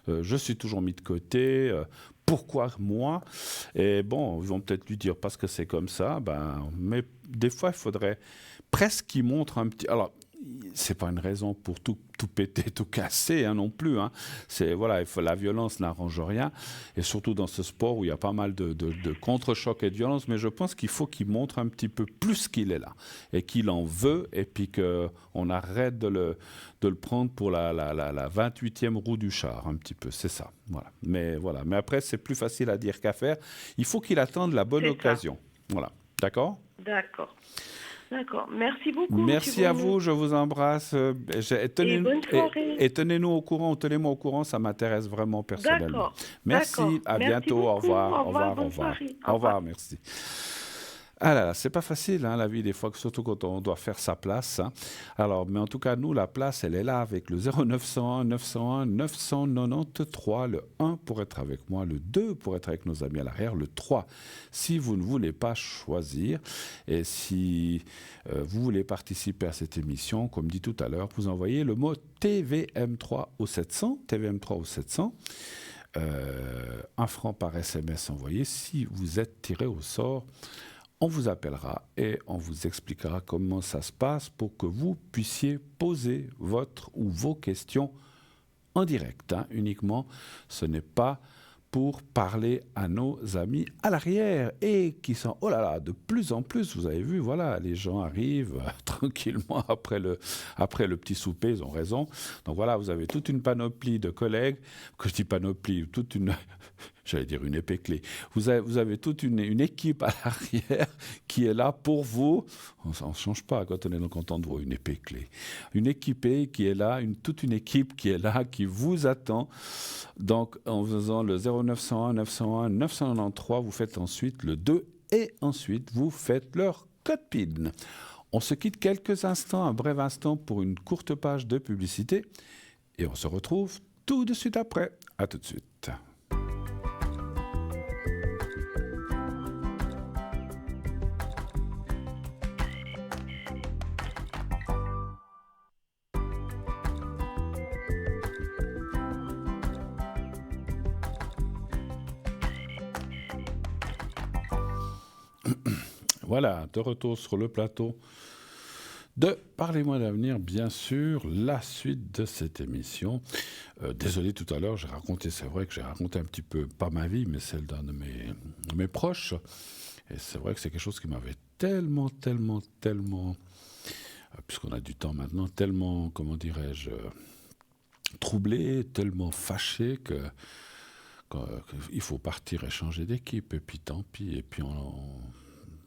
je suis toujours mis de côté, pourquoi moi? Et bon, ils vont peut-être lui dire parce que c'est comme ça, mais des fois, il faudrait presque qu'il montre un petit. Alors, c'est pas une raison pour tout péter, tout casser non plus. C'est voilà, la violence n'arrange rien, et surtout dans ce sport où il y a pas mal de contre-chocs et de violence. Mais je pense qu'il faut qu'il montre un petit peu plus qu'il est là et qu'il en veut, et puis qu'on arrête de le prendre pour la 28e roue du char, un petit peu. C'est ça. Voilà. Mais après, c'est plus facile à dire qu'à faire. Il faut qu'il attende la bonne occasion. Voilà. D'accord? D'accord. D'accord. Merci beaucoup. Merci à vous, je vous embrasse. Et bonne soirée. Et tenez-nous au courant, tenez-moi au courant, ça m'intéresse vraiment personnellement. D'accord. Merci, D'accord. à Merci bientôt, beaucoup. au revoir. Au revoir, Au bonne revoir. soirée. Au revoir, merci. Ah là là, c'est pas facile la vie des fois, surtout quand on doit faire sa place. Alors, mais en tout cas, nous, la place, elle est là avec le 0901 901 993, le 1 pour être avec moi, le 2 pour être avec nos amis à l'arrière, le 3 si vous ne voulez pas choisir. Et si vous voulez participer à cette émission, comme dit tout à l'heure, vous envoyez le mot TVM3 au 700, TVM3 au 700. 1 franc par SMS envoyé. Si vous êtes tiré au sort, on vous appellera et on vous expliquera comment ça se passe pour que vous puissiez poser votre ou vos questions en direct. Uniquement, ce n'est pas pour parler à nos amis à l'arrière et qui sont, oh là là, de plus en plus, vous avez vu, voilà, les gens arrivent tranquillement après le petit souper, ils ont raison. Donc voilà, vous avez toute une panoplie de collègues, que je dis panoplie, toute une... J'allais dire une épée clé. Vous avez toute une équipe à l'arrière qui est là pour vous. On ne change pas quand on est content de voir une épée clé. Une équipée qui est là, toute une équipe qui est là, qui vous attend. Donc, en faisant le 0901 901 993, vous faites ensuite le 2 et ensuite vous faites leur code PIN. On se quitte quelques instants, un bref instant pour une courte page de publicité et on se retrouve tout de suite après. À tout de suite. Voilà, de retour sur le plateau de Parlez-moi d'avenir, bien sûr, la suite de cette émission. Désolé, tout à l'heure, c'est vrai que j'ai raconté un petit peu, pas ma vie, mais celle d'un de mes proches. Et c'est vrai que c'est quelque chose qui m'avait tellement, puisqu'on a du temps maintenant, tellement, comment dirais-je, troublé, tellement fâché qu'il faut partir et changer d'équipe. Et puis tant pis. Et puis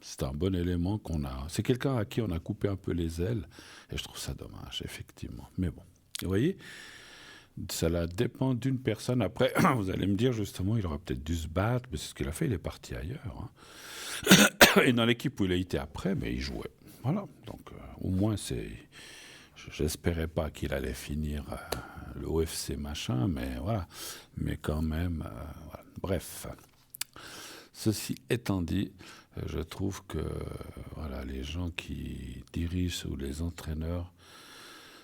c'est un bon élément qu'on a. C'est quelqu'un à qui on a coupé un peu les ailes. Et je trouve ça dommage, effectivement. Mais bon, vous voyez, cela dépend d'une personne. Après, vous allez me dire, justement, il aurait peut-être dû se battre. Mais c'est ce qu'il a fait, il est parti ailleurs. Et dans l'équipe où il a été après, mais il jouait. Voilà. Donc, au moins, j'espérais pas qu'il allait finir le OFC machin, mais voilà. Mais quand même, voilà. Bref. Ceci étant dit, je trouve que voilà, les gens qui dirigent ou les entraîneurs,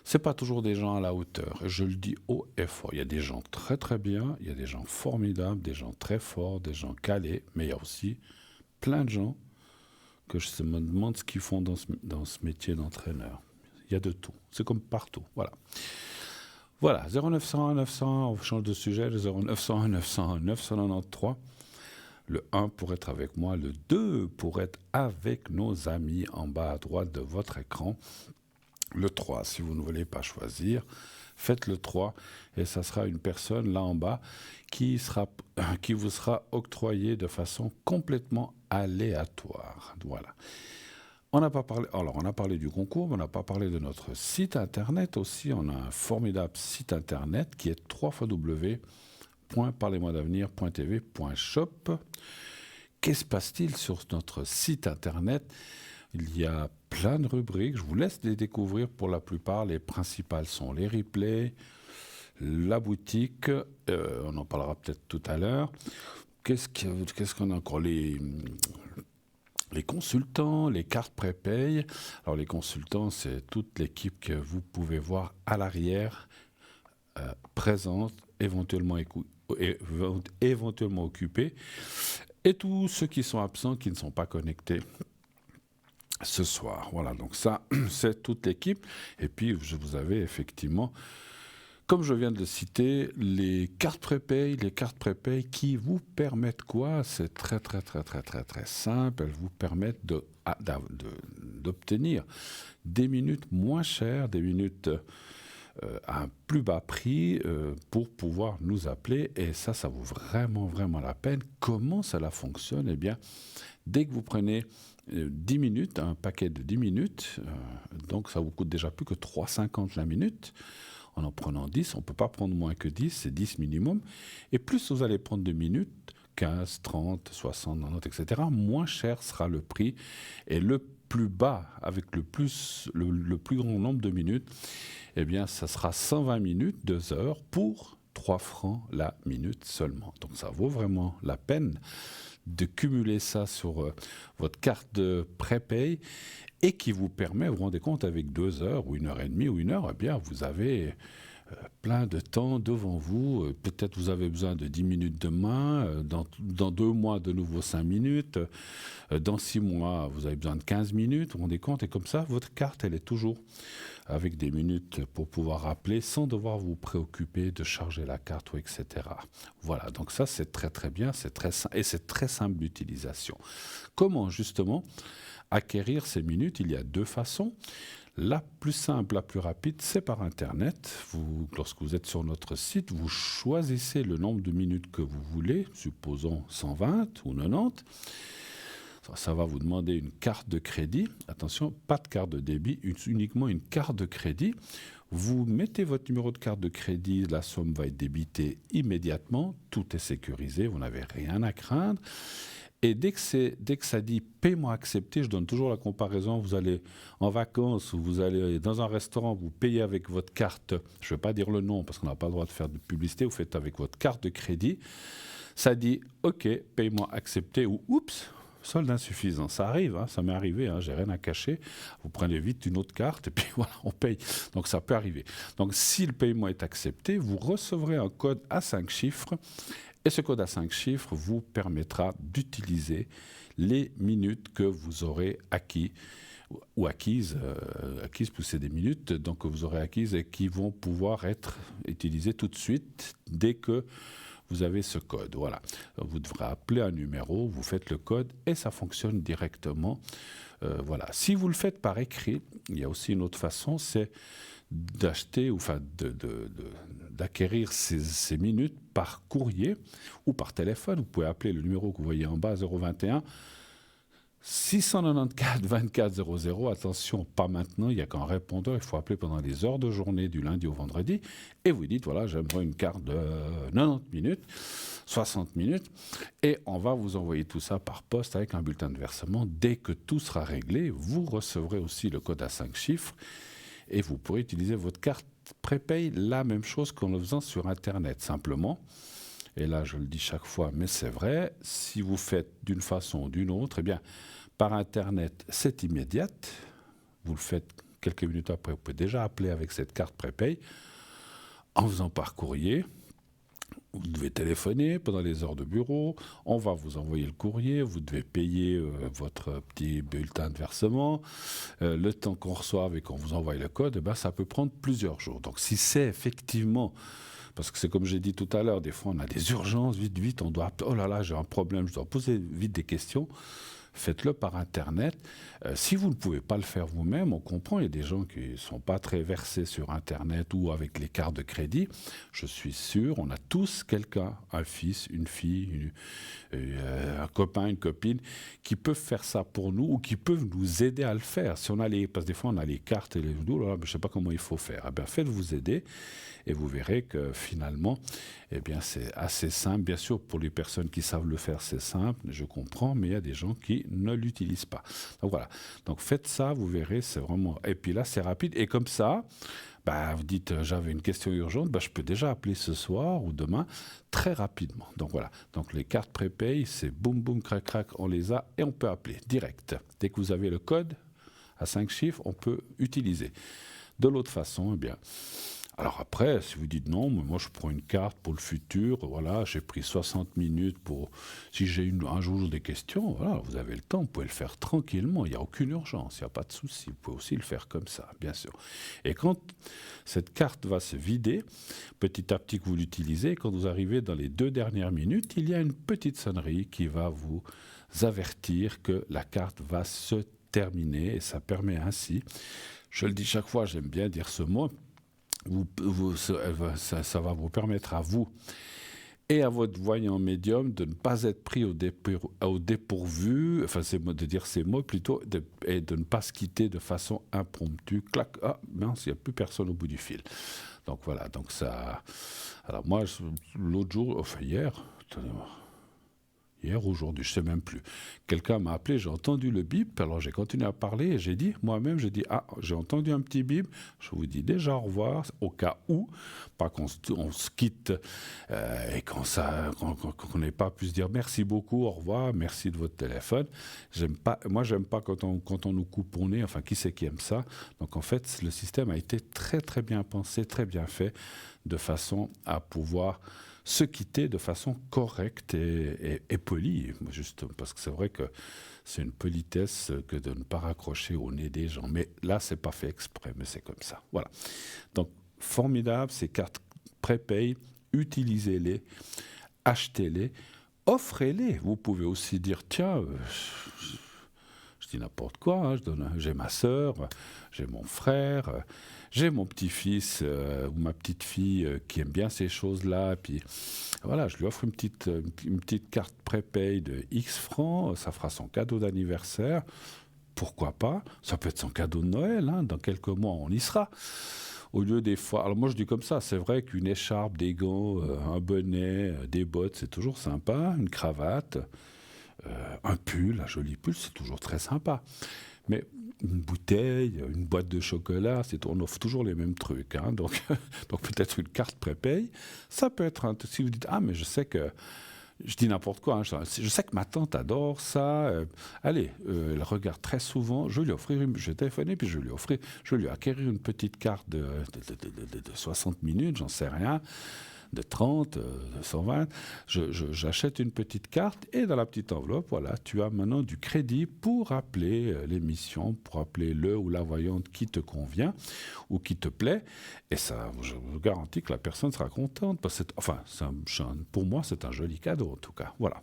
c'est pas toujours des gens à la hauteur. Et je le dis haut et fort. Il y a des gens très très bien, il y a des gens formidables, des gens très forts, des gens calés, mais il y a aussi plein de gens que je me demande ce qu'ils font dans ce métier d'entraîneur. Il y a de tout. C'est comme partout. Voilà. Voilà. 0901 900, on change de sujet. Le 0901 900 993. Le 1 pour être avec moi. Le 2 pour être avec nos amis en bas à droite de votre écran. Le 3, si vous ne voulez pas choisir, faites le 3 et ça sera une personne là en bas qui vous sera octroyée de façon complètement aléatoire. Voilà. On n'a pas parlé, alors on a parlé du concours, mais on n'a pas parlé de notre site internet aussi. On a un formidable site internet qui est www.parlez-moi-d'avenir.tv.shop. Qu'est-ce qui se passe-t-il sur notre site internet ? Il y a plein de rubriques, je vous laisse les découvrir pour la plupart. Les principales sont les replays, la boutique, on en parlera peut-être tout à l'heure. Qu'est-ce qu'on a encore ? Les consultants, les cartes prépay. Alors les consultants, c'est toute l'équipe que vous pouvez voir à l'arrière, présente, éventuellement occupée, et tous ceux qui sont absents, qui ne sont pas connectés ce soir. Voilà, donc ça, c'est toute l'équipe. Et puis, vous avez effectivement, comme je viens de le citer, les cartes prépay qui vous permettent quoi ? C'est très simple. Elles vous permettent d'obtenir des minutes moins chères, des minutes à un plus bas prix pour pouvoir nous appeler. Et ça vaut vraiment la peine. Comment cela fonctionne ? Eh bien, dès que vous prenez 10 minutes, un paquet de 10 minutes, donc ça vous coûte déjà plus que 3,50 la minute. En prenant 10, on ne peut pas prendre moins que 10, c'est 10 minimum. Et plus vous allez prendre de minutes, 15, 30, 60, 90, etc., moins cher sera le prix. Et le plus bas, avec le plus grand nombre de minutes, eh bien, ça sera 120 minutes, 2 heures, pour 3 francs la minute seulement. Donc ça vaut vraiment la peine de cumuler ça sur votre carte de prépay et qui vous permet, vous vous rendez compte, avec 2 heures ou 1h30 ou 1 heure, eh bien, vous avez plein de temps devant vous. Peut-être vous avez besoin de 10 minutes demain, dans 2 mois, de nouveau 5 minutes. Dans 6 mois, vous avez besoin de 15 minutes, vous vous rendez compte. Et comme ça, votre carte, elle est toujours avec des minutes pour pouvoir rappeler sans devoir vous préoccuper de charger la carte, ou etc. Voilà, donc ça, c'est très bien, c'est très simple d'utilisation. Comment, justement, acquérir ces minutes ? Il y a 2 façons. La plus simple, la plus rapide, c'est par Internet. Lorsque vous êtes sur notre site, vous choisissez le nombre de minutes que vous voulez, supposons 120 ou 90. Ça va vous demander une carte de crédit. Attention, pas de carte de débit, uniquement une carte de crédit. Vous mettez votre numéro de carte de crédit, la somme va être débitée immédiatement. Tout est sécurisé, vous n'avez rien à craindre. Et dès que ça dit paiement accepté, je donne toujours la comparaison. Vous allez en vacances ou vous allez dans un restaurant, vous payez avec votre carte. Je ne vais pas dire le nom parce qu'on n'a pas le droit de faire de publicité. Vous faites avec votre carte de crédit. Ça dit OK, paiement accepté ou oups, solde insuffisant. Ça arrive, hein, ça m'est arrivé, hein, j'ai rien à cacher. Vous prenez vite une autre carte et puis voilà, on paye. Donc ça peut arriver. Donc si le paiement est accepté, vous recevrez un code à 5 chiffres. Et ce code à 5 chiffres vous permettra d'utiliser les minutes que vous aurez acquises, plus c'est des minutes, donc que vous aurez acquises et qui vont pouvoir être utilisées tout de suite dès que vous avez ce code. Voilà. Vous devrez appeler un numéro, vous faites le code et ça fonctionne directement. Voilà. Si vous le faites par écrit, il y a aussi une autre façon, c'est d'acheter ou enfin d'acquérir ces minutes par courrier ou par téléphone. Vous pouvez appeler le numéro que vous voyez en bas, 021 694 24 00. Attention, pas maintenant, il n'y a qu'un répondeur, il faut appeler pendant les heures de journée du lundi au vendredi et vous dites, voilà, j'aimerais une carte de 90 minutes, 60 minutes et on va vous envoyer tout ça par poste avec un bulletin de versement. Dès que tout sera réglé, vous recevrez aussi le code à 5 chiffres et vous pourrez utiliser votre carte prépay, la même chose qu'en le faisant sur Internet, simplement. Et là, je le dis chaque fois, mais c'est vrai, si vous faites d'une façon ou d'une autre, eh bien, par Internet, c'est immédiate. Vous le faites quelques minutes après, vous pouvez déjà appeler avec cette carte prépay. En faisant par courrier, vous devez téléphoner pendant les heures de bureau, on va vous envoyer le courrier, vous devez payer votre petit bulletin de versement. Le temps qu'on reçoive et qu'on vous envoie le code, eh ben, ça peut prendre plusieurs jours. Donc si c'est effectivement, parce que c'est comme j'ai dit tout à l'heure, des fois on a des urgences, vite, on doit, oh là là, j'ai un problème, je dois poser vite des questions. Faites-le par Internet. Si vous ne pouvez pas le faire vous-même, on comprend, il y a des gens qui ne sont pas très versés sur Internet ou avec les cartes de crédit. Je suis sûr, on a tous quelqu'un, un fils, une fille, un copain, une copine, qui peuvent faire ça pour nous ou qui peuvent nous aider à le faire. Si on a parce que des fois on a les cartes et les je ne sais pas comment il faut faire. Eh bien, faites-vous aider. Et vous verrez que finalement, eh bien, c'est assez simple. Bien sûr, pour les personnes qui savent le faire, c'est simple, je comprends, mais il y a des gens qui ne l'utilisent pas. Donc voilà. Donc faites ça, vous verrez, c'est vraiment... Et puis là, c'est rapide. Et comme ça, bah, vous dites, j'avais une question urgente, bah, je peux déjà appeler ce soir ou demain très rapidement. Donc voilà. Donc les cartes prépay, c'est boum, boum, crac, crac, on les a et on peut appeler direct. Dès que vous avez le code à 5 chiffres, on peut utiliser. De l'autre façon, eh bien... Alors après, si vous dites non, moi je prends une carte pour le futur, voilà, j'ai pris 60 minutes pour... Si j'ai un jour des questions, voilà, vous avez le temps, vous pouvez le faire tranquillement, il n'y a aucune urgence, il n'y a pas de souci, vous pouvez aussi le faire comme ça, bien sûr. Et quand cette carte va se vider, petit à petit que vous l'utilisez, quand vous arrivez dans les 2 dernières minutes, il y a une petite sonnerie qui va vous avertir que la carte va se terminer, et ça permet ainsi, je le dis chaque fois, j'aime bien dire ce mot, ça va vous permettre à vous et à votre voyant médium de ne pas être pris au dépourvu, enfin c'est de dire ces mots plutôt, et de ne pas se quitter de façon impromptue. Clac, ah mince, il n'y a plus personne au bout du fil. Donc voilà, donc ça... Alors moi, l'autre jour, enfin hier ou aujourd'hui, je ne sais même plus. Quelqu'un m'a appelé, j'ai entendu le bip, alors j'ai continué à parler et j'ai dit, moi-même, ah, j'ai entendu un petit bip, je vous dis déjà au revoir, au cas où, pas qu'on se quitte et qu'on n'ait pas pu se dire merci beaucoup, au revoir, merci de votre téléphone. Moi, j'aime pas quand on nous coupe au nez, enfin, qui c'est qui aime ça? Donc en fait, le système a été très très bien pensé, très bien fait, de façon à pouvoir se quitter de façon correcte et polie, juste parce que c'est vrai que c'est une politesse que de ne pas raccrocher au nez des gens. Mais là, c'est pas fait exprès, mais c'est comme ça. Voilà. Donc, formidable, ces cartes prépay, utilisez-les, achetez-les, offrez-les. Vous pouvez aussi dire, tiens, je dis n'importe quoi, hein, j'ai ma sœur, j'ai mon frère, j'ai mon petit-fils ou ma petite-fille qui aime bien ces choses-là. Puis voilà, je lui offre une petite carte prépay de X francs, ça fera son cadeau d'anniversaire. Pourquoi pas? Ça peut être son cadeau de Noël, hein, dans quelques mois on y sera. Au lieu des fois, alors moi je dis comme ça, c'est vrai qu'une écharpe, des gants, un bonnet, des bottes, c'est toujours sympa, une cravate, un pull, un joli pull, c'est toujours très sympa. Mais une bouteille, une boîte de chocolat, on offre toujours les mêmes trucs. Hein, donc peut-être une carte prépay, ça peut être... Si vous dites, ah mais je sais que... Je dis n'importe quoi, hein, je sais que ma tante adore ça. Allez, elle regarde très souvent. Je vais lui offrir, je vais téléphoner, puis je vais lui acquérir une petite carte de 60 minutes, j'en sais rien. de 30, de 120, j'achète une petite carte et dans la petite enveloppe, voilà, tu as maintenant du crédit pour appeler l'émission, pour appeler le ou la voyante qui te convient ou qui te plaît. Et ça, je vous garantis que la personne sera contente. Parce que pour moi, c'est un joli cadeau en tout cas. Voilà,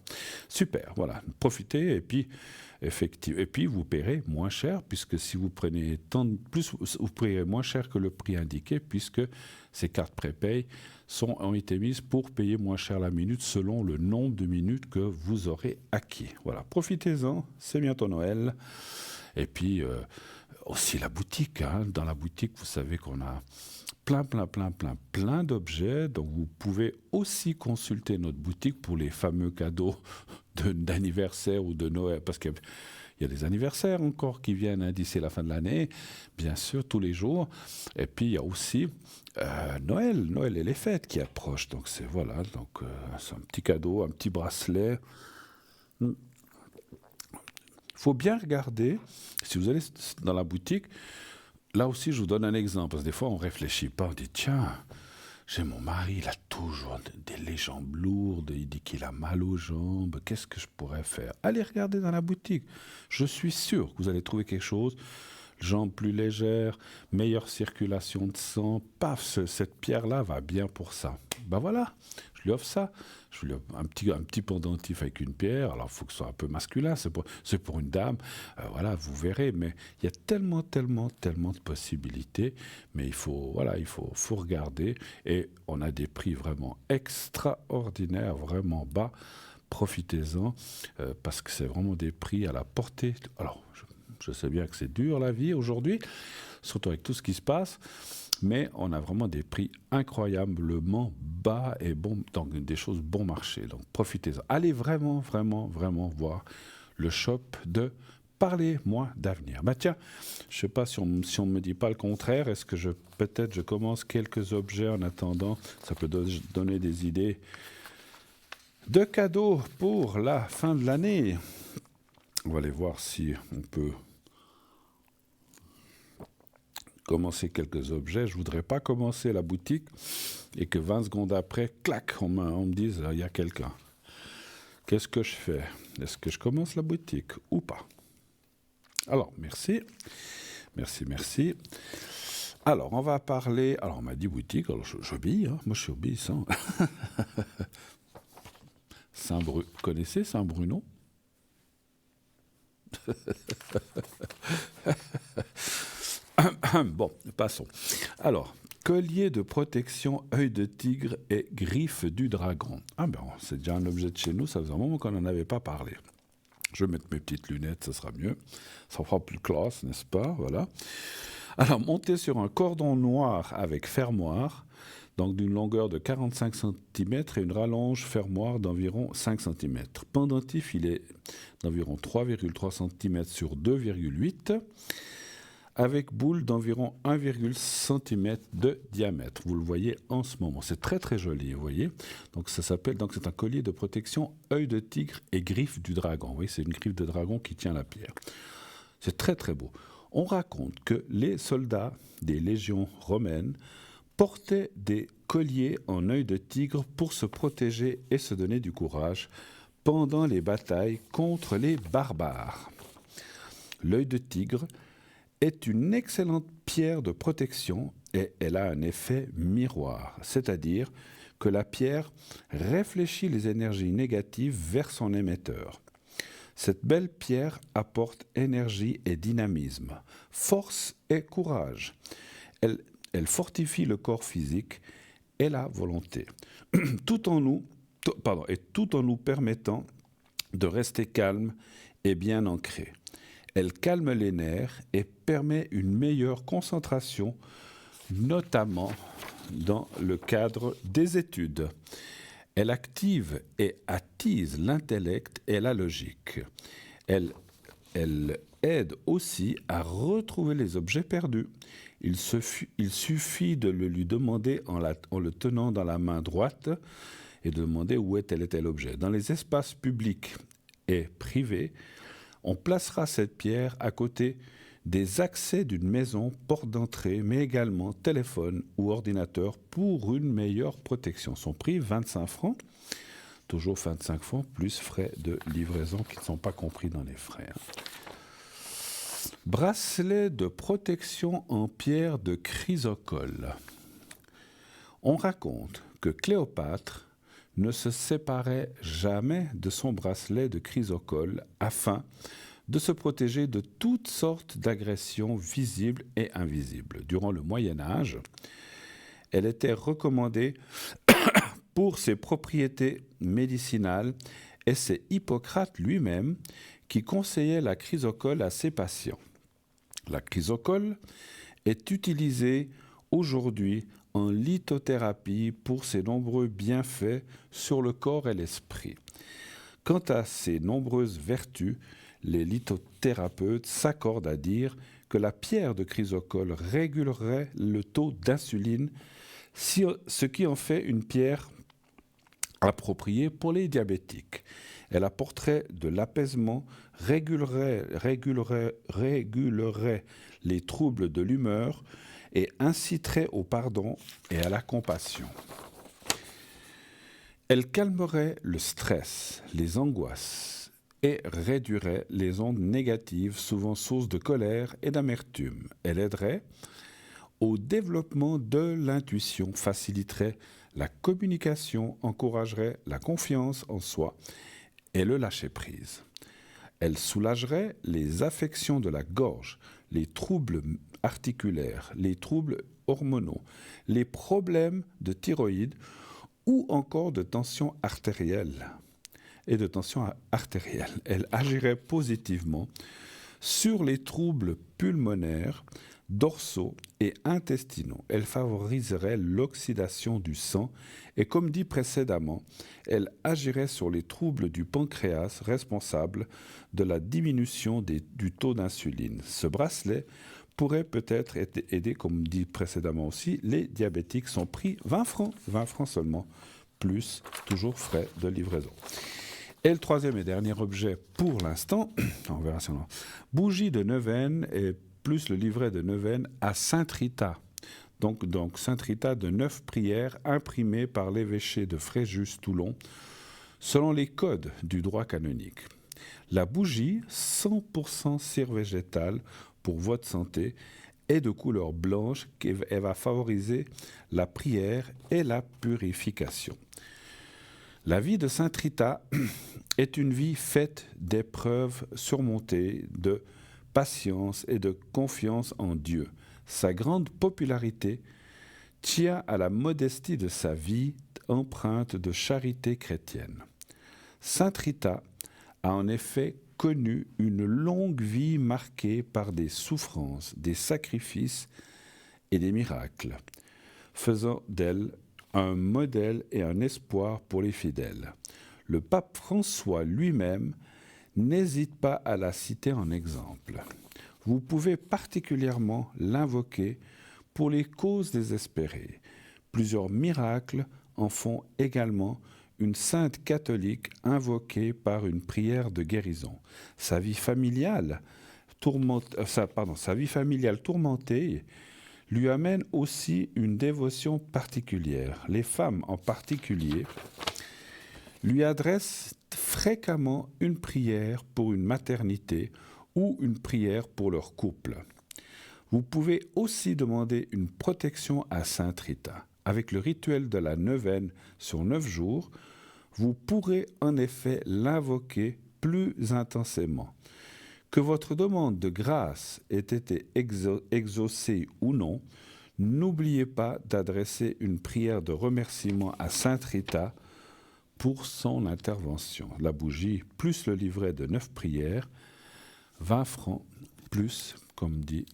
super, voilà, profitez et puis... Effectivement. Et puis, vous paierez moins cher, puisque si vous prenez plus, vous paierez moins cher que le prix indiqué, puisque ces cartes prépay ont été mises pour payer moins cher la minute selon le nombre de minutes que vous aurez acquis. Voilà, profitez-en, c'est bientôt Noël. Et puis, aussi la boutique. Hein. Dans la boutique, vous savez qu'on a plein d'objets. Donc, vous pouvez aussi consulter notre boutique pour les fameux cadeaux d'anniversaire ou de Noël, parce qu'il y a des anniversaires encore qui viennent d'ici la fin de l'année, bien sûr, tous les jours. Et puis, il y a aussi Noël et les fêtes qui approchent. Donc, c'est un petit cadeau, un petit bracelet. Il faut bien regarder, si vous allez dans la boutique, là aussi, je vous donne un exemple, parce que des fois, on ne réfléchit pas, on dit, tiens, j'ai mon mari, il a toujours les jambes lourdes, il dit qu'il a mal aux jambes, qu'est-ce que je pourrais faire? Allez regarder dans la boutique, je suis sûr que vous allez trouver quelque chose, jambes plus légères, meilleure circulation de sang, paf, cette pierre-là va bien pour ça. Ben voilà, je lui offre ça. Je lui offre un petit pendentif avec une pierre. Alors, il faut que ce soit un peu masculin. C'est pour une dame. Voilà, vous verrez. Mais il y a tellement de possibilités. Mais il faut regarder. Et on a des prix vraiment extraordinaires, vraiment bas. Profitez-en. Parce que c'est vraiment des prix à la portée. Alors, je sais bien que c'est dur la vie aujourd'hui, surtout avec tout ce qui se passe. Mais on a vraiment des prix incroyablement bas et bon, donc des choses bon marché. Donc profitez-en. Allez vraiment voir le shop de Parlez-moi d'avenir. Bah tiens, je ne sais pas si on ne me dit pas le contraire. Est-ce que peut-être je commence quelques objets en attendant. Ça peut donner des idées de cadeaux pour la fin de l'année. On va aller voir si on peut commencer quelques objets. Je ne voudrais pas commencer la boutique et que 20 secondes après, clac, on me dise, il y a quelqu'un. Qu'est-ce que je fais? Est-ce que je commence la boutique ou pas? Alors, merci. Alors, on va parler... Alors, on m'a dit boutique, alors j'obéis, hein. Moi je suis obéissant. Vous connaissez Saint-Bruno? Bon, passons. Alors, collier de protection, œil de tigre et griffe du dragon. Ah ben, c'est déjà un objet de chez nous, ça faisait un moment qu'on n'en avait pas parlé. Je vais mettre mes petites lunettes, ça sera mieux. Ça fera plus classe, n'est-ce pas? Voilà. Alors, monté sur un cordon noir avec fermoir, donc d'une longueur de 45 cm et une rallonge fermoir d'environ 5 cm. Pendentif, il est d'environ 3,3 cm sur 2,8 avec boule d'environ 1,1 cm de diamètre. Vous le voyez en ce moment. C'est très joli, vous voyez. Donc c'est un collier de protection œil de tigre et griffe du dragon. Vous voyez, c'est une griffe de dragon qui tient la pierre. C'est très beau. On raconte que les soldats des légions romaines portaient des colliers en œil de tigre pour se protéger et se donner du courage pendant les batailles contre les barbares. L'œil de tigre est une excellente pierre de protection et elle a un effet miroir, c'est-à-dire que la pierre réfléchit les énergies négatives vers son émetteur. Cette belle pierre apporte énergie et dynamisme, force et courage. Elle fortifie le corps physique et la volonté, tout en nous permettant de rester calme et bien ancré. Elle calme les nerfs et permet une meilleure concentration, notamment dans le cadre des études. Elle active et attise l'intellect et la logique. Elle aide aussi à retrouver les objets perdus. Il suffit de le lui demander en le tenant dans la main droite et de demander où est tel et tel objet. Dans les espaces publics et privés, on placera cette pierre à côté des accès d'une maison, porte d'entrée, mais également téléphone ou ordinateur pour une meilleure protection. Son prix, 25 francs. Toujours 25 francs, plus frais de livraison qui ne sont pas compris dans les frais. Bracelet de protection en pierre de chrysocole. On raconte que Cléopâtre ne se séparait jamais de son bracelet de chrysocole afin de se protéger de toutes sortes d'agressions visibles et invisibles. Durant le Moyen Âge, elle était recommandée pour ses propriétés médicinales et c'est Hippocrate lui-même qui conseillait la chrysocole à ses patients. La chrysocole est utilisée aujourd'hui en lithothérapie pour ses nombreux bienfaits sur le corps et l'esprit. Quant à ses nombreuses vertus, les lithothérapeutes s'accordent à dire que la pierre de chrysocole régulerait le taux d'insuline, ce qui en fait une pierre appropriée pour les diabétiques. Elle apporterait de l'apaisement, régulerait les troubles de l'humeur et inciterait au pardon et à la compassion. Elle calmerait le stress, les angoisses et réduirait les ondes négatives, souvent source de colère et d'amertume. Elle aiderait au développement de l'intuition, faciliterait la communication, encouragerait la confiance en soi et le lâcher-prise. Elle soulagerait les affections de la gorge, les troubles articulaires, les troubles hormonaux, les problèmes de thyroïde ou encore de tension artérielle. Elle agirait positivement sur les troubles pulmonaires, dorsaux et intestinaux. Elle favoriserait l'oxydation du sang et, comme dit précédemment, elle agirait sur les troubles du pancréas responsables de la diminution du taux d'insuline. Ce bracelet pourrait peut-être aider, comme dit précédemment aussi, les diabétiques. Son prix, 20 francs seulement, plus toujours frais de livraison. Et le troisième et dernier objet pour l'instant, on verra si on a, bougie de neuvaine et plus le livret de neuvaine à Saint-Rita. Donc Saint-Rita de 9 prières imprimées par l'évêché de Fréjus-Toulon selon les codes du droit canonique. La bougie, 100% cire végétale pour votre santé, est de couleur blanche qui va favoriser la prière et la purification. La vie de Saint-Rita est une vie faite d'épreuves surmontées, de patience et de confiance en Dieu. Sa grande popularité tient à la modestie de sa vie empreinte de charité chrétienne. Saint-Rita a en effet connu une longue vie marquée par des souffrances, des sacrifices et des miracles, faisant d'elle un modèle et un espoir pour les fidèles. Le pape François lui-même n'hésite pas à la citer en exemple. Vous pouvez particulièrement l'invoquer pour les causes désespérées. Plusieurs miracles en font également une sainte catholique invoquée par une prière de guérison. Sa vie familiale tourmentée lui amène aussi une dévotion particulière. Les femmes en particulier lui adressent fréquemment une prière pour une maternité ou une prière pour leur couple. Vous pouvez aussi demander une protection à Sainte Rita. Avec le rituel de la neuvaine sur 9 jours, vous pourrez en effet l'invoquer plus intensément. Que votre demande de grâce ait été exaucée ou non, n'oubliez pas d'adresser une prière de remerciement à Sainte Rita pour son intervention. La bougie plus le livret de 9 prières, 20 francs plus, comme dit,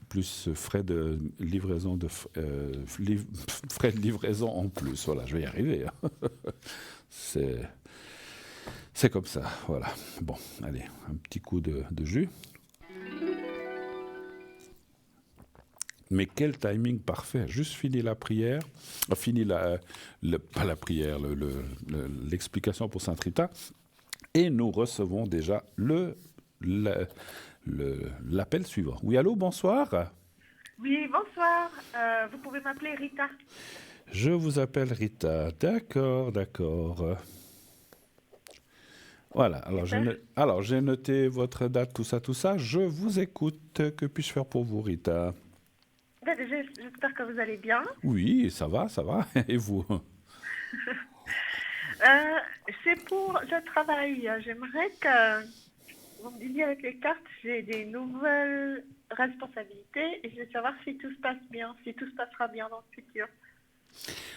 plus frais de livraison frais de livraison en plus. Voilà, je vais y arriver. C'est comme ça, voilà. Bon, allez, un petit coup de jus. Mais quel timing parfait. Juste fini la prière, pas la prière, l'explication pour Sainte Rita, et nous recevons déjà le l'appel suivant. Oui, allô, bonsoir. Oui, bonsoir. Vous pouvez m'appeler Rita. Je vous appelle Rita. D'accord, d'accord. Voilà, Super. alors j'ai noté votre date, tout ça, tout ça. Je vous écoute. Que puis-je faire pour vous, Rita? Ben, déjà, j'espère que vous allez bien. Oui, ça va, ça va. Et vous? Euh, c'est pour le travail. J'aimerais que vous me disiez avec les cartes, j'ai des nouvelles responsabilités et je veux savoir si tout se passe bien, si tout se passera bien dans le futur.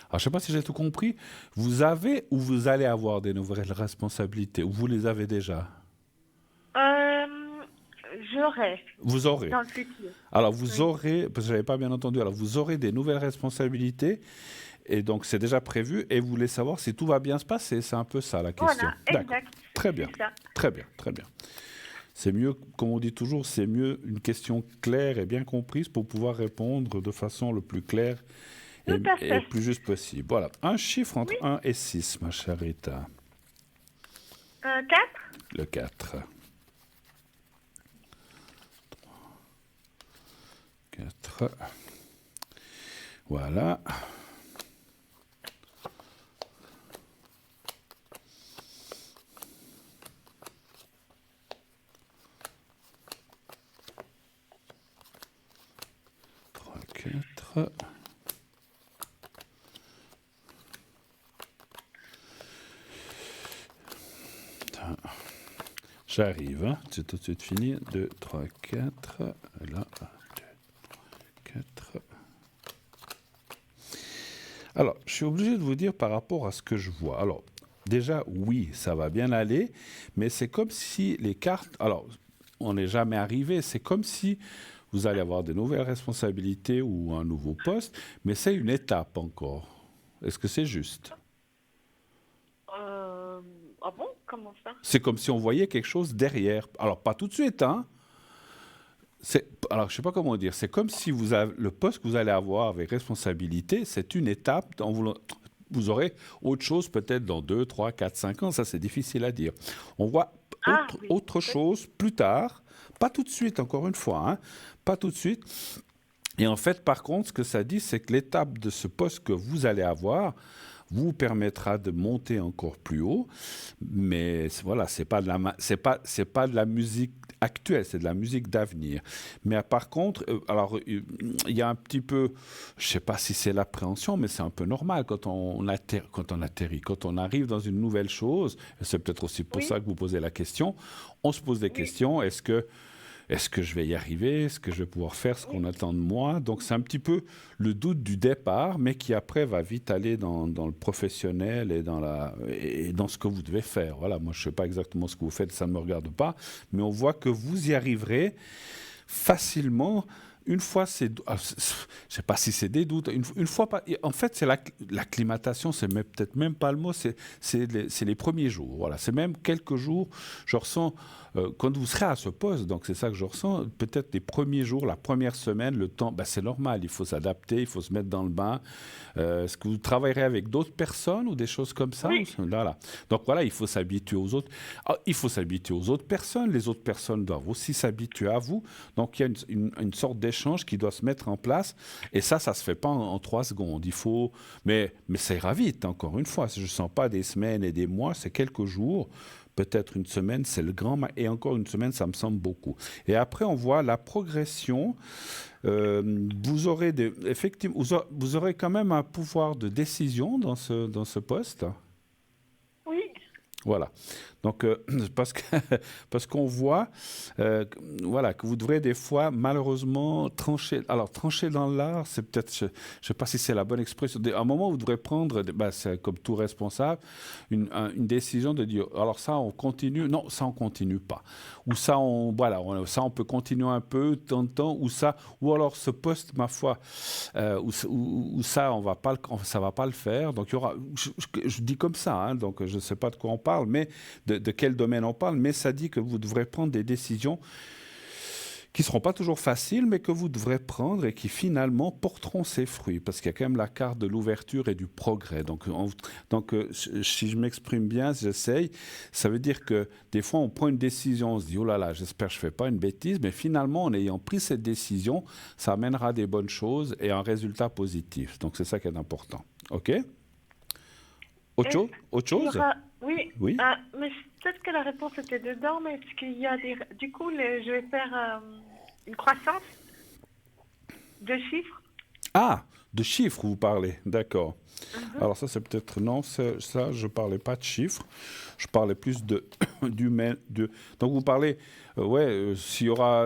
Alors, je ne sais pas si j'ai tout compris. Vous avez ou vous allez avoir des nouvelles responsabilités, ou vous les avez déjà? Euh, J'aurai Vous aurez. dans le futur. Alors, vous Oui. aurez, parce que je n'avais pas bien entendu, alors vous aurez des nouvelles responsabilités, et donc c'est déjà prévu, et vous voulez savoir si tout va bien se passer. C'est un peu ça la question. Voilà, D'accord. exact. Très bien, C'est ça. très bien, très bien. C'est mieux, comme on dit toujours, c'est mieux une question claire et bien comprise pour pouvoir répondre de façon le plus claire Tout à et fait. plus juste possible. Voilà, un chiffre entre Oui. 1 et 6, ma chère Rita. 4. Le 4. 4. Voilà. Trois, 4. J'arrive, hein. C'est tout de suite fini. 2, 3, 4. Là, 2, 4. Alors, je suis obligé de vous dire par rapport à ce que je vois. Alors, déjà, oui, ça va bien aller, mais c'est comme si les cartes... Alors, on n'est jamais arrivé. C'est comme si vous allez avoir de nouvelles responsabilités ou un nouveau poste, mais c'est une étape encore. Est-ce que c'est juste? Ah bon? Comment ça? C'est comme si on voyait quelque chose derrière. Alors, pas tout de suite, hein. Alors, je ne sais pas comment dire. C'est comme si vous avez, le poste que vous allez avoir avec responsabilité, c'est une étape. Vous aurez autre chose peut-être dans 2, 3, 4, 5 ans. Ça, c'est difficile à dire. On voit Ah oui, autre chose plus tard. Pas tout de suite, encore une fois. Hein, pas tout de suite. Et en fait, par contre, ce que ça dit, c'est que l'étape de ce poste que vous allez avoir vous permettra de monter encore plus haut. Mais voilà, c'est pas de la musique actuelle, c'est de la musique d'avenir. Mais par contre, il y a un petit peu, je sais pas si c'est l'appréhension, mais c'est un peu normal quand on atterrit, quand on arrive dans une nouvelle chose. Et c'est peut-être aussi pour oui, ça que vous posez la question. On se pose des oui, questions. Est-ce que je vais y arriver? Est-ce que je vais pouvoir faire ce qu'on oui, attend de moi? Donc c'est un petit peu le doute du départ, mais qui après va vite aller dans le professionnel et dans ce que vous devez faire. Voilà, moi je ne sais pas exactement ce que vous faites, ça ne me regarde pas, mais on voit que vous y arriverez facilement. Une fois, je ne sais pas si c'est des doutes. Une fois, en fait, c'est l'acclimatation, c'est peut-être même pas le mot, c'est les premiers jours. Voilà, c'est même quelques jours. Je ressens, quand vous serez à ce poste, donc c'est ça que je ressens, peut-être les premiers jours, la première semaine, le temps, ben c'est normal, il faut s'adapter, il faut se mettre dans le bain. Est-ce que vous travaillerez avec d'autres personnes ou des choses comme ça? oui, Voilà. Donc voilà, il faut s'habituer aux autres. Ah, il faut s'habituer aux autres personnes. Les autres personnes doivent aussi s'habituer à vous. Donc il y a une sorte d'échange qui doit se mettre en place. Et ça se fait pas en 3 secondes. Mais ça ira vite, encore une fois. Je ne sens pas des semaines et des mois, c'est quelques jours. Peut-être une semaine, c'est le grand. Et encore une semaine, ça me semble beaucoup. Et après, on voit la progression. Vous aurez effectivement, vous aurez quand même un pouvoir de décision dans ce poste. oui. Voilà. Donc, parce qu'on voit voilà, que vous devrez des fois, malheureusement, trancher. Alors, trancher dans l'art, c'est peut-être, je ne sais pas si c'est la bonne expression. À un moment, vous devrez prendre, c'est comme tout responsable, une décision de dire, alors ça, on continue. Non, ça, on continue pas. Ou ça, ça, on peut continuer un peu, tant de temps. Ou alors ce poste, ma foi, ou ça, ça va pas le faire. Donc, il y aura, je dis comme ça, hein, donc je ne sais pas de quoi on parle, mais de quel domaine on parle, mais ça dit que vous devrez prendre des décisions qui ne seront pas toujours faciles, mais que vous devrez prendre et qui finalement porteront ses fruits, parce qu'il y a quand même la carte de l'ouverture et du progrès. Si je m'exprime bien, si j'essaye, ça veut dire que des fois on prend une décision, on se dit oh là là, j'espère que je ne fais pas une bêtise, mais finalement en ayant pris cette décision, ça amènera des bonnes choses et un résultat positif. Donc c'est ça qui est important. OK? Autre chose? Oui, Oui. mais peut-être que la réponse était dedans, mais est-ce qu'il y a des... Du coup, je vais faire une croissance de chiffres. Ah, de chiffres vous parlez, d'accord. Mhm. Alors ça c'est peut-être non, ça je parlais pas de chiffres, je parlais plus donc vous parlez s'il y aura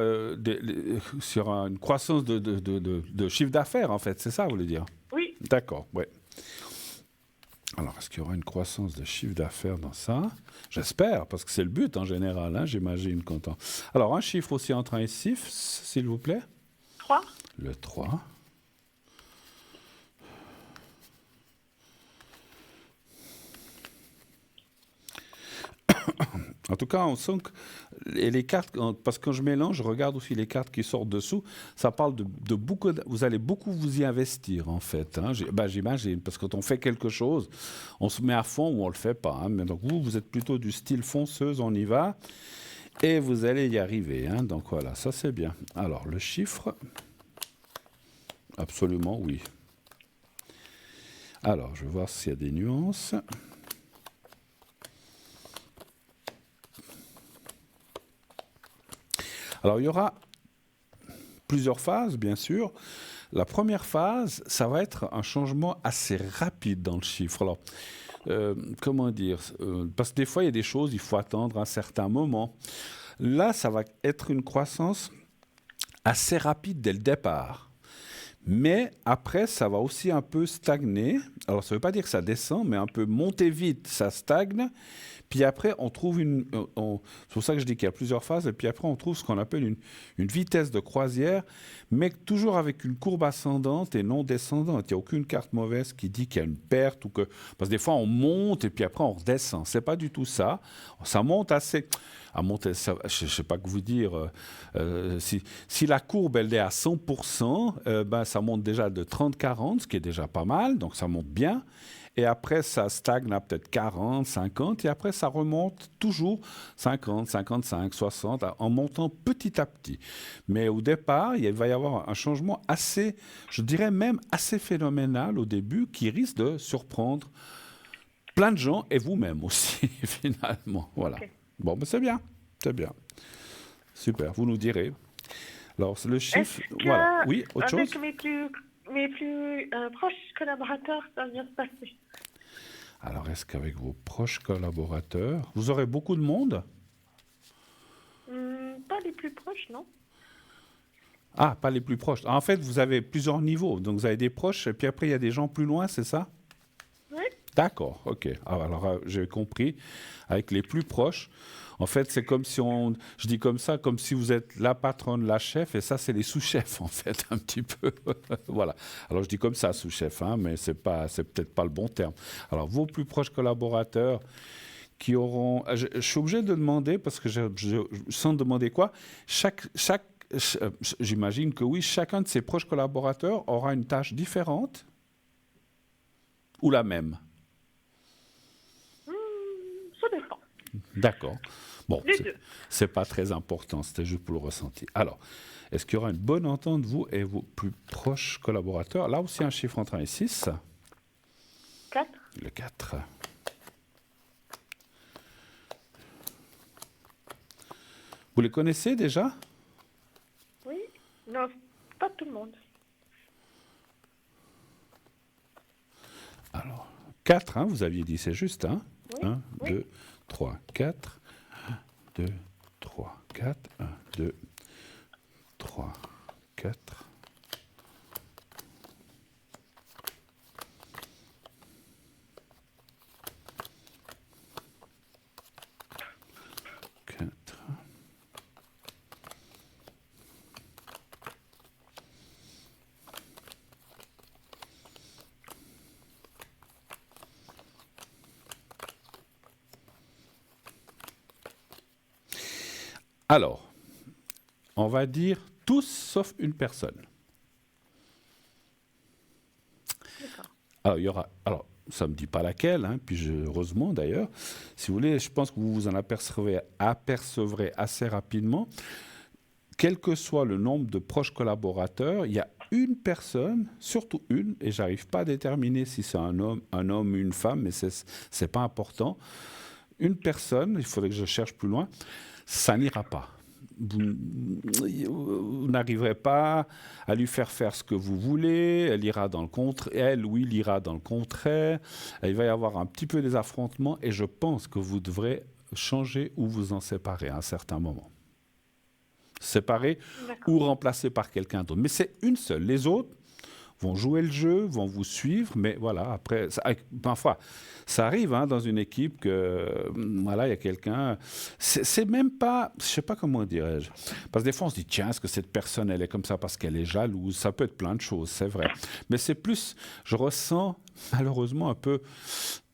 s'il y aura une croissance de chiffre d'affaires en fait, c'est ça vous voulez dire? Oui, D'accord, ouais. Alors est-ce qu'il y aura une croissance de chiffre d'affaires dans ça? J'espère parce que c'est le but en général, hein, j'imagine content. Alors un chiffre aussi entre 1 et 6, s'il vous plaît. 3. Le 3. En tout cas, on sent que les cartes, parce que quand je mélange, je regarde aussi les cartes qui sortent dessous, ça parle de beaucoup, vous allez beaucoup vous y investir en fait. Hein. J'imagine, parce que quand on fait quelque chose, on se met à fond ou on le fait pas. Hein. Mais donc vous êtes plutôt du style fonceuse, on y va, et vous allez y arriver. Hein. Donc voilà, ça c'est bien. Alors le chiffre, absolument oui. Alors je vais voir s'il y a des nuances. Alors, il y aura plusieurs phases, bien sûr. La première phase, ça va être un changement assez rapide dans le chiffre. Alors, comment dire parce que des fois, il y a des choses, il faut attendre un certain moment. Là, ça va être une croissance assez rapide dès le départ. Mais après, ça va aussi un peu stagner. Alors, ça ne veut pas dire que ça descend, mais un peu monter vite, ça stagne. Puis après, on trouve c'est pour ça que je dis qu'il y a plusieurs phases. Et puis après, on trouve ce qu'on appelle une vitesse de croisière, mais toujours avec une courbe ascendante et non descendante. Il n'y a aucune carte mauvaise qui dit qu'il y a une perte ou que... Parce que des fois, on monte et puis après, on redescend. C'est pas du tout ça. Ça monte assez... À monter, je ne sais pas que vous dire. Si la courbe elle est à 100%, ben, ça monte déjà de 30-40, ce qui est déjà pas mal, donc ça monte bien. Et après, ça stagne à peut-être 40, 50, et après, ça remonte toujours 50, 55, 60, en montant petit à petit. Mais au départ, il va y avoir un changement assez, je dirais même assez phénoménal au début, qui risque de surprendre plein de gens, et vous-même aussi, finalement. Voilà. Ok. Bon, ben c'est bien, c'est bien. Super, vous nous direz. Alors, le chiffre, Est-ce que voilà. Oui, autre chose? avec mes plus proches collaborateurs, ça va bien se passer? Alors, est-ce qu'avec vos proches collaborateurs, vous aurez beaucoup de monde? Pas les plus proches, non? Ah, pas les plus proches. En fait, vous avez plusieurs niveaux. Donc, vous avez des proches, et puis après, il y a des gens plus loin, c'est ça? Oui. D'accord, ok. Alors, j'ai compris. Avec les plus proches, en fait, c'est comme si je dis comme ça, comme si vous êtes la patronne, la chef, et ça, c'est les sous-chefs, en fait, un petit peu. Voilà. Alors, je dis comme ça, sous-chef, hein, mais c'est peut-être pas le bon terme. Alors, vos plus proches collaborateurs qui auront... Je suis obligé de demander, parce que sans demander quoi, j'imagine que oui, chacun de ses proches collaborateurs aura une tâche différente ou la même. Ça dépend. D'accord. Bon, Les deux. c'est pas très important, c'était juste pour le ressenti. Alors, est-ce qu'il y aura une bonne entente, vous et vos plus proches collaborateurs? Là aussi, un chiffre entre 1 et 6. 4. Le 4. Vous les connaissez déjà? Oui. Non, pas tout le monde. Alors, 4, hein, vous aviez dit, c'est juste, hein? Oui. 1, Oui. 2, 3, 4. 1, 2, 3, 4. 1, 2, 3, 4. Alors, On va dire tous sauf une personne. D'accord. Alors, il y aura. Alors, ça ne me dit pas laquelle, hein, heureusement d'ailleurs. Si vous voulez, je pense que vous vous en apercevrez assez rapidement. Quel que soit le nombre de proches collaborateurs, il y a une personne, surtout une, et j'arrive pas à déterminer si c'est un homme ou une femme, mais c'est pas important. Une personne, il faudrait que je cherche plus loin, ça n'ira pas. Vous n'arriverez pas à lui faire ce que vous voulez, elle ira dans le contraire, elle ou il ira dans le contraire, il va y avoir un petit peu des affrontements et je pense que vous devrez changer ou vous en séparer à un certain moment. Séparer D'accord. ou remplacer par quelqu'un d'autre. Mais c'est une seule. Les autres vont jouer le jeu, vont vous suivre, mais voilà, après, parfois, ça arrive hein, dans une équipe que, voilà, il y a quelqu'un, c'est même pas, je sais pas comment dirais-je, parce que des fois on se dit, tiens, est-ce que cette personne, elle est comme ça parce qu'elle est jalouse, ça peut être plein de choses, c'est vrai, mais c'est plus, je ressens malheureusement un peu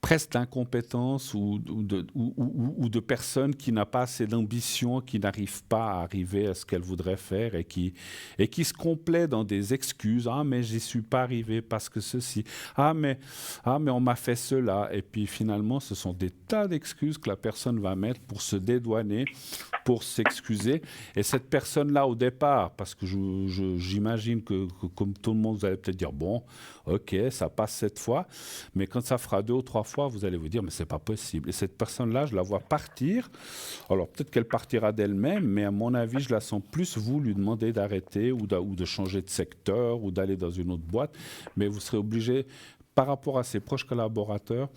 presque d'incompétence ou de personnes qui n'ont pas assez d'ambition, qui n'arrivent pas à arriver à ce qu'elles voudraient faire et qui se complaient dans des excuses. Ah, mais j'y suis pas arrivé parce que ceci. Ah, mais on m'a fait cela. Et puis finalement, ce sont des tas d'excuses que la personne va mettre pour se dédouaner, pour s'excuser. Et cette personne-là, au départ, parce que j'imagine que comme tout le monde, vous allez peut-être dire, bon, ok, ça passe cette fois, mais quand ça fera 2 ou 3 fois, vous allez vous dire, mais c'est pas possible. Et cette personne-là, je la vois partir. Alors peut-être qu'elle partira d'elle-même, mais à mon avis, je la sens plus vous lui demander d'arrêter ou de changer de secteur ou d'aller dans une autre boîte. Mais vous serez obligé, par rapport à ses proches collaborateurs,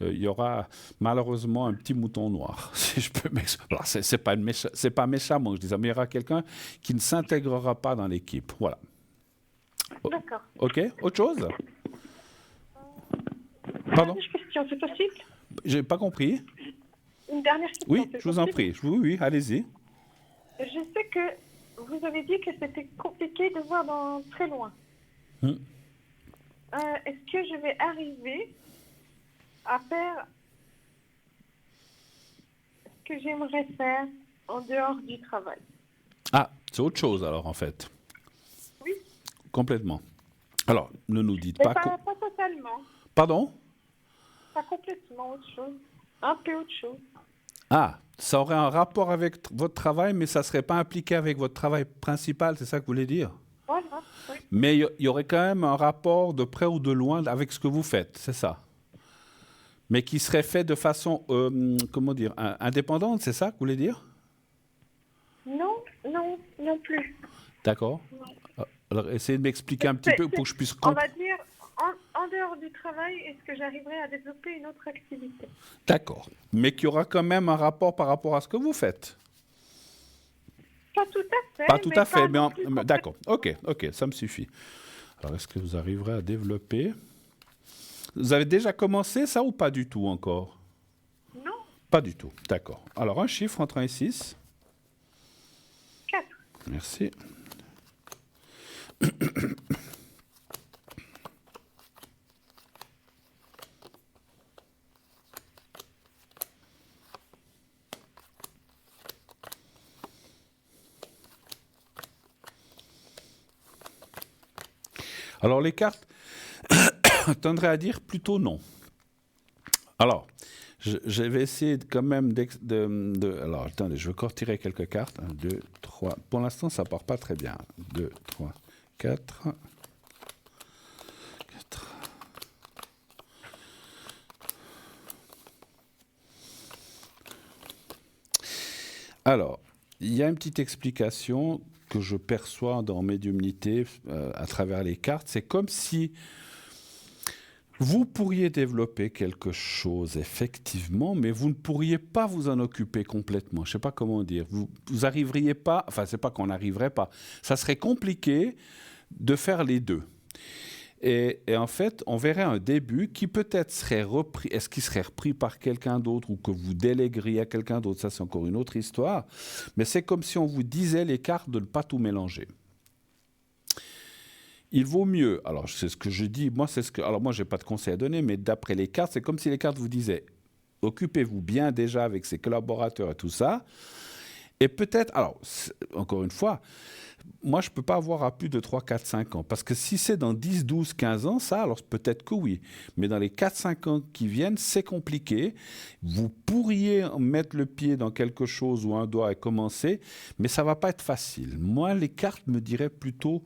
il y aura malheureusement un petit mouton noir, si je peux m'exprimer. Alors c'est pas méchamment que je dis ça, mais il y aura quelqu'un qui ne s'intégrera pas dans l'équipe. Voilà. D'accord. Ok, autre chose? Pardon? Dernière question, c'est possible? J'ai pas compris. Une dernière question. Oui, c'est je vous en possible? prie. Oui, allez-y. Je sais que vous avez dit que c'était compliqué de voir dans très loin. Hmm. Est-ce que je vais arriver à faire ce que j'aimerais faire en dehors du travail? Ah, c'est autre chose alors en fait. Oui, Complètement. Alors, ne nous dites mais pas... pas totalement, Pardon? pas complètement autre chose, un peu autre chose. Ah, ça aurait un rapport avec votre travail, mais ça ne serait pas impliqué avec votre travail principal, c'est ça que vous voulez dire? Voilà, oui. Mais il y aurait quand même un rapport de près ou de loin avec ce que vous faites, c'est ça? Mais qui serait fait de façon, comment dire, indépendante, c'est ça que vous voulez dire? Non, non plus. D'accord. Alors, essayez de m'expliquer un petit peu pour que je puisse On comprendre. va dire, en dehors du travail, est-ce que j'arriverai à développer une autre activité? D'accord. Mais qu'il y aura quand même un rapport par rapport à ce que vous faites. Pas tout à fait. Pas tout à fait, mais non plus d'accord. Ok, ça me suffit. Alors, est-ce que vous arriverez à développer? Vous avez déjà commencé ça ou pas du tout encore? Non, Pas du tout, d'accord. Alors, un chiffre entre 1 et 6. 4. Merci. Alors, les cartes tendraient à dire plutôt non. Alors, je vais essayer quand même alors, attendez, je vais encore tirer quelques cartes. 1, 2, 3. Pour l'instant, ça part pas très bien. 2, 3, 4. 4. Alors, il y a une petite explication que je perçois dans médiumnité à travers les cartes. C'est comme si vous pourriez développer quelque chose, effectivement, mais vous ne pourriez pas vous en occuper complètement. Je ne sais pas comment dire. Vous n'arriveriez pas, enfin, c'est pas qu'on n'arriverait pas. Ça serait compliqué de faire les deux. Et en fait, on verrait un début qui peut-être serait repris. Est-ce qu'il serait repris par quelqu'un d'autre ou que vous délégueriez à quelqu'un d'autre? Ça, c'est encore une autre histoire. Mais c'est comme si on vous disait les cartes de ne pas tout mélanger. Il vaut mieux, alors c'est ce que je dis, alors moi je n'ai pas de conseil à donner, mais d'après les cartes, c'est comme si les cartes vous disaient, occupez-vous bien déjà avec ses collaborateurs et tout ça, Et peut-être, alors, encore une fois, moi, je ne peux pas avoir à plus de 3, 4, 5 ans. Parce que si c'est dans 10, 12, 15 ans, ça, alors peut-être que oui. Mais dans les 4, 5 ans qui viennent, c'est compliqué. Vous pourriez mettre le pied dans quelque chose où un doigt est commencé, mais ça ne va pas être facile. Moi, les cartes me diraient plutôt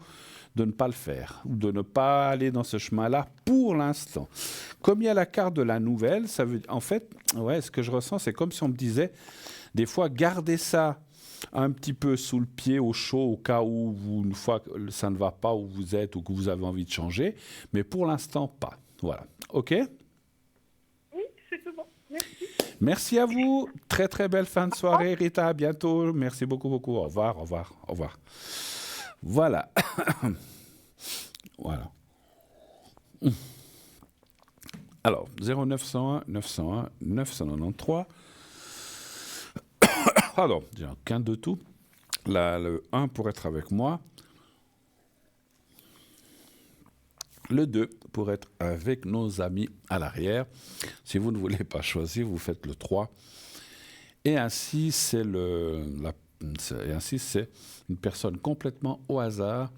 de ne pas le faire, ou de ne pas aller dans ce chemin-là pour l'instant. Comme il y a la carte de la nouvelle, ça veut, en fait, ouais, ce que je ressens, c'est comme si on me disait, des fois, gardez ça un petit peu sous le pied, au chaud, au cas où, une fois que ça ne va pas où vous êtes ou que vous avez envie de changer, mais pour l'instant, pas. Voilà. OK ? Oui, c'est tout bon. Merci. Merci à vous. Très, très belle fin de soirée, Rita. À bientôt. Merci beaucoup, beaucoup. Au revoir, au revoir, au revoir. Voilà. Voilà. Alors, 0901 901 993. Pardon, j'ai un quinte de tout. Là, le 1 pour être avec moi. Le 2 pour être avec nos amis à l'arrière. Si vous ne voulez pas choisir, vous faites le 3. Et ainsi, c'est une personne complètement au hasard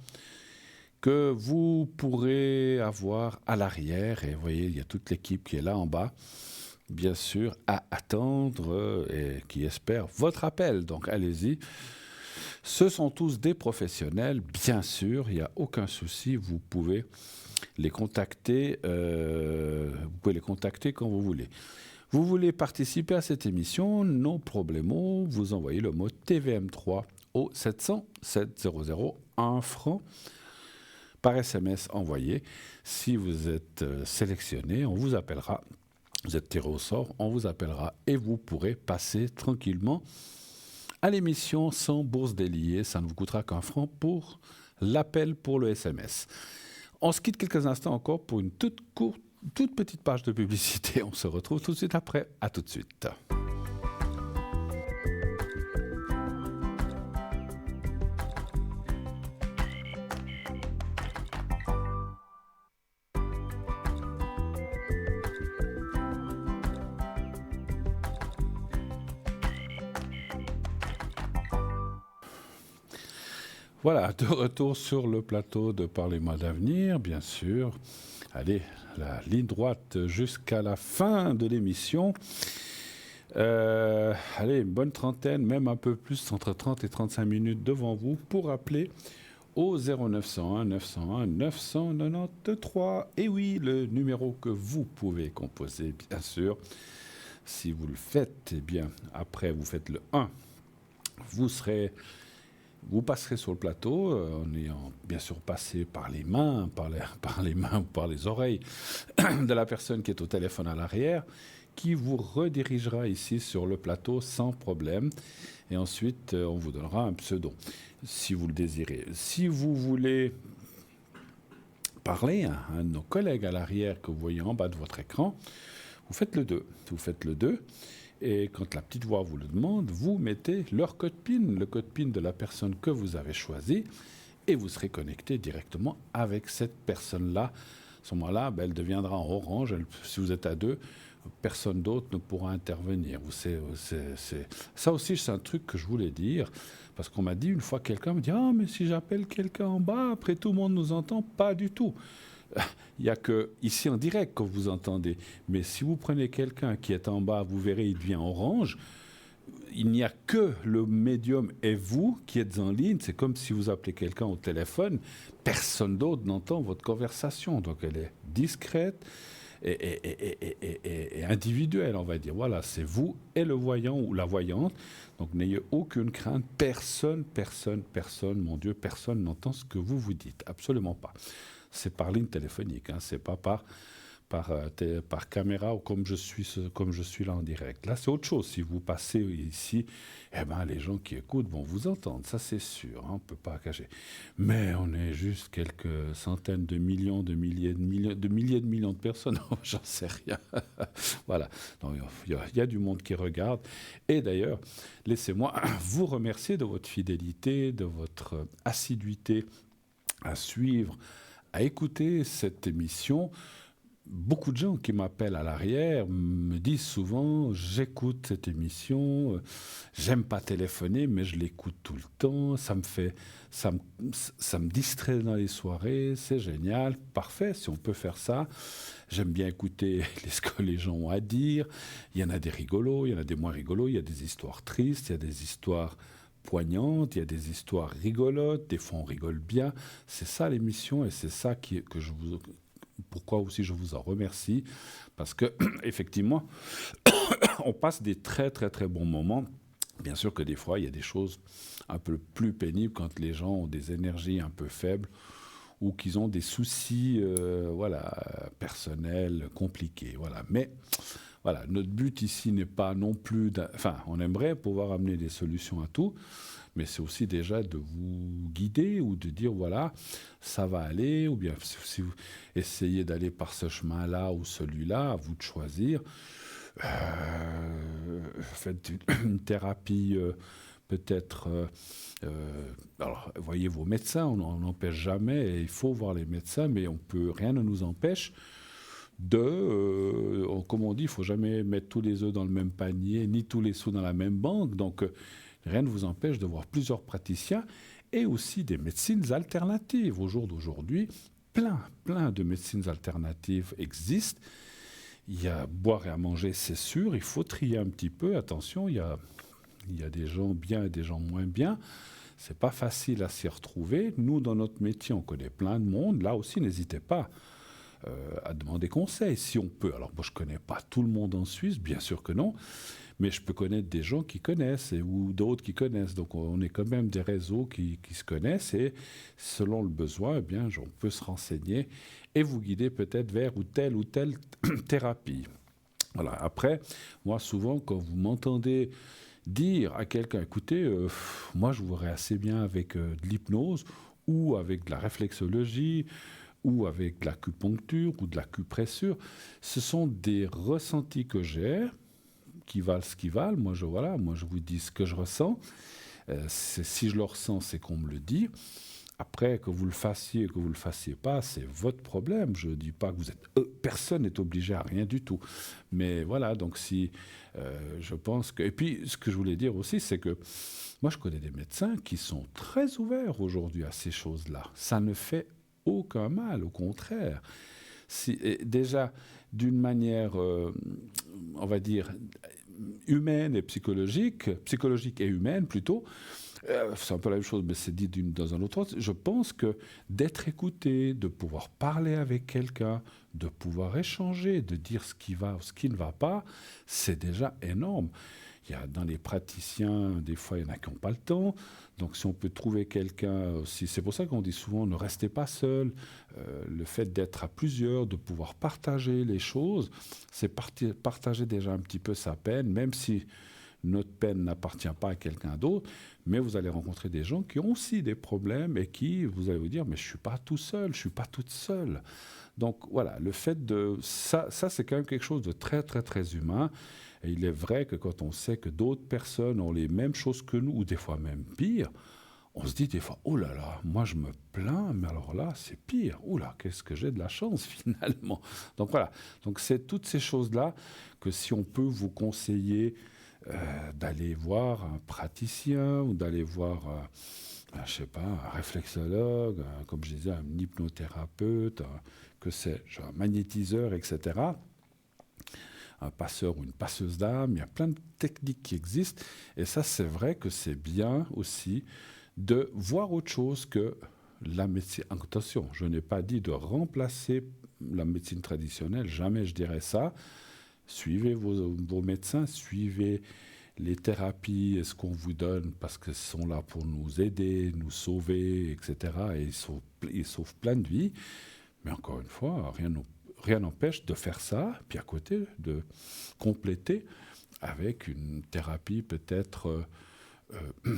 que vous pourrez avoir à l'arrière. Et vous voyez, il y a toute l'équipe qui est là en bas, bien sûr, à attendre et qui espère votre appel. Donc, allez-y. Ce sont tous des professionnels, bien sûr, il n'y a aucun souci. Vous pouvez les contacter quand vous voulez. Vous voulez participer à cette émission, non problemo, vous envoyez le mot TVM3 au 700 700 1 franc par SMS envoyé. Si vous êtes sélectionné, on vous appellera. Vous êtes tiré au sort, on vous appellera et vous pourrez passer tranquillement à l'émission sans bourse déliée. Ça ne vous coûtera qu'un franc pour l'appel pour le SMS. On se quitte quelques instants encore pour une toute petite page de publicité. On se retrouve tout de suite après. À tout de suite. Voilà, de retour sur le plateau de Parlez-moi d'avenir, bien sûr. Allez, la ligne droite jusqu'à la fin de l'émission. Allez, une bonne trentaine, même un peu plus, entre 30 et 35 minutes devant vous pour appeler au 0901 901 993. Et oui, le numéro que vous pouvez composer, bien sûr. Si vous le faites, eh bien, après, vous faites le 1. Vous passerez sur le plateau en ayant bien sûr passé par les mains ou par les oreilles de la personne qui est au téléphone à l'arrière, qui vous redirigera ici sur le plateau sans problème. Et ensuite, on vous donnera un pseudo, si vous le désirez. Si vous voulez parler à un de nos collègues à l'arrière que vous voyez en bas de votre écran, vous faites le 2. Vous faites le 2. Et quand la petite voix vous le demande, vous mettez leur code PIN, le code PIN de la personne que vous avez choisie, et vous serez connecté directement avec cette personne-là. À ce moment-là, elle deviendra en orange. Si vous êtes à 2, personne d'autre ne pourra intervenir. Ça aussi, c'est un truc que je voulais dire, parce qu'on m'a dit une fois, quelqu'un me dit « Ah, mais si j'appelle quelqu'un en bas, après tout le monde nous entend ». Pas du tout. Il n'y a que ici en direct que vous entendez. Mais si vous prenez quelqu'un qui est en bas, vous verrez, il devient orange. Il n'y a que le médium et vous qui êtes en ligne. C'est comme si vous appelez quelqu'un au téléphone. Personne d'autre n'entend votre conversation. Donc elle est discrète et individuelle, on va dire. Voilà, c'est vous et le voyant ou la voyante. Donc n'ayez aucune crainte. Personne, mon Dieu, personne n'entend ce que vous vous dites. Absolument pas. C'est par ligne téléphonique, c'est pas par caméra ou comme je suis là en direct. Là, c'est autre chose. Si vous passez ici, les gens qui écoutent vont vous entendre, ça c'est sûr, on ne peut pas cacher. Mais on est juste quelques centaines de millions, de milliers de millions de personnes, j'en sais rien. Voilà, il y a du monde qui regarde. Et d'ailleurs, laissez-moi vous remercier de votre fidélité, de votre assiduité à suivre, à écouter cette émission. beaucoup de gens qui m'appellent à l'arrière me disent souvent, j'écoute cette émission, j'aime pas téléphoner, mais je l'écoute tout le temps, ça me, ça me distrait dans les soirées, c'est génial, parfait, si on peut faire ça. J'aime bien écouter ce que les gens ont à dire. Il y en a des rigolos, il y en a des moins rigolos, il y a des histoires tristes, il y a des histoires poignantes, il y a des histoires rigolotes, des fois on rigole bien. C'est ça l'émission et c'est ça pourquoi aussi je vous en remercie, parce que effectivement, on passe des très très très bons moments. Bien sûr que des fois, il y a des choses un peu plus pénibles quand les gens ont des énergies un peu faibles ou qu'ils ont des soucis personnels compliqués. Voilà. Mais voilà, notre but ici n'est pas non plus... Enfin, on aimerait pouvoir amener des solutions à tout, mais c'est aussi déjà de vous guider ou de dire, voilà, ça va aller, ou bien si vous essayez d'aller par ce chemin-là ou celui-là, à vous de choisir. Faites une thérapie peut-être... alors, voyez vos médecins, on n'empêche jamais, et il faut voir les médecins, mais rien ne nous empêche comme on dit, il ne faut jamais mettre tous les œufs dans le même panier, ni tous les sous dans la même banque. Donc, rien ne vous empêche de voir plusieurs praticiens et aussi des médecines alternatives. Au jour d'aujourd'hui, plein de médecines alternatives existent. Il y a à boire et à manger, c'est sûr. Il faut trier un petit peu. Attention, il y a des gens bien et des gens moins bien. C'est pas facile à s'y retrouver. Nous, dans notre métier, on connaît plein de monde. Là aussi, n'hésitez pas à demander conseil, si on peut. Alors, moi, je ne connais pas tout le monde en Suisse, bien sûr que non, mais je peux connaître des gens qui connaissent ou d'autres qui connaissent. Donc, on est quand même des réseaux qui se connaissent et selon le besoin, eh bien, on peut se renseigner et vous guider peut-être vers ou telle thérapie. Voilà. Après, moi, souvent, quand vous m'entendez dire à quelqu'un, écoutez, moi, je vous verrais assez bien avec de l'hypnose ou avec de la réflexologie, ou avec de l'acupuncture ou de l'acupressure, ce sont des ressentis que j'ai, qui valent ce qu'ils valent. Moi, je vous dis ce que je ressens. Si je le ressens, c'est qu'on me le dit. Après, que vous le fassiez, que vous ne le fassiez pas, c'est votre problème. Je ne dis pas que vous êtes... personne n'est obligé à rien du tout. Mais voilà, donc si je pense que... Et puis, ce que je voulais dire aussi, c'est que moi, je connais des médecins qui sont très ouverts aujourd'hui à ces choses-là. Ça ne fait aucun mal, au contraire. Déjà, d'une manière, on va dire, humaine et psychologique et humaine plutôt, c'est un peu la même chose, mais c'est dit dans un autre sens. Je pense que d'être écouté, de pouvoir parler avec quelqu'un, de pouvoir échanger, de dire ce qui va ou ce qui ne va pas, c'est déjà énorme. Il y a dans les praticiens, des fois, il y en a qui n'ont pas le temps. Donc, si on peut trouver quelqu'un aussi, c'est pour ça qu'on dit souvent ne restez pas seul. Le fait d'être à plusieurs, de pouvoir partager les choses, c'est partager déjà un petit peu sa peine, même si notre peine n'appartient pas à quelqu'un d'autre. Mais vous allez rencontrer des gens qui ont aussi des problèmes et qui, vous allez vous dire, mais je ne suis pas tout seul, je ne suis pas toute seule. Donc, voilà, le fait de... Ça, c'est quand même quelque chose de très, très, très humain. Et il est vrai que quand on sait que d'autres personnes ont les mêmes choses que nous, ou des fois même pire, on se dit des fois, oh là là, moi je me plains, mais alors là, c'est pire. Oh là, qu'est-ce que j'ai de la chance finalement. Donc voilà, donc c'est toutes ces choses-là que si on peut vous conseiller d'aller voir un praticien ou d'aller voir, je sais pas, un réflexologue, comme je disais, un hypnothérapeute, un magnétiseur, etc., un passeur ou une passeuse d'âme, il y a plein de techniques qui existent. Et ça, c'est vrai que c'est bien aussi de voir autre chose que la médecine. Attention, je n'ai pas dit de remplacer la médecine traditionnelle, jamais je dirais ça. Suivez vos médecins, suivez les thérapies, ce qu'on vous donne, parce qu'ils sont là pour nous aider, nous sauver, etc. Et ils sauvent plein de vies. Mais encore une fois, rien n'empêche de faire ça, puis à côté, de compléter avec une thérapie peut-être,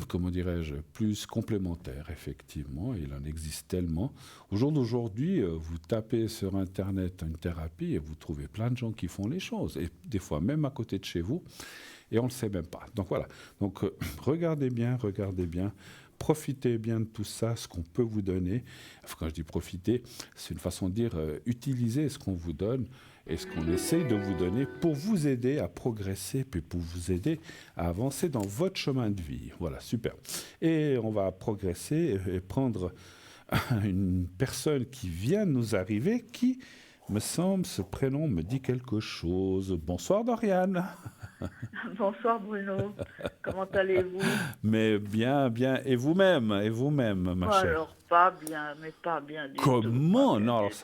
comment dirais-je, plus complémentaire, effectivement. Il en existe tellement. Au jour d'aujourd'hui, vous tapez sur Internet une thérapie et vous trouvez plein de gens qui font les choses, et des fois même à côté de chez vous, et on ne le sait même pas. Donc voilà. Donc regardez bien, profitez bien de tout ça, ce qu'on peut vous donner. Enfin, quand je dis profiter, c'est une façon de dire utilisez ce qu'on vous donne et ce qu'on essaye de vous donner pour vous aider à progresser, puis pour vous aider à avancer dans votre chemin de vie. Voilà, super. Et on va progresser et prendre une personne qui vient de nous arriver, qui, me semble, ce prénom me dit quelque chose. Bonsoir Doriane. Bonsoir Bruno, comment allez-vous? Mais bien, bien. Et vous-même, ma chère? Alors pas bien, mais pas bien du tout. Comment? Pas bien Non, alors du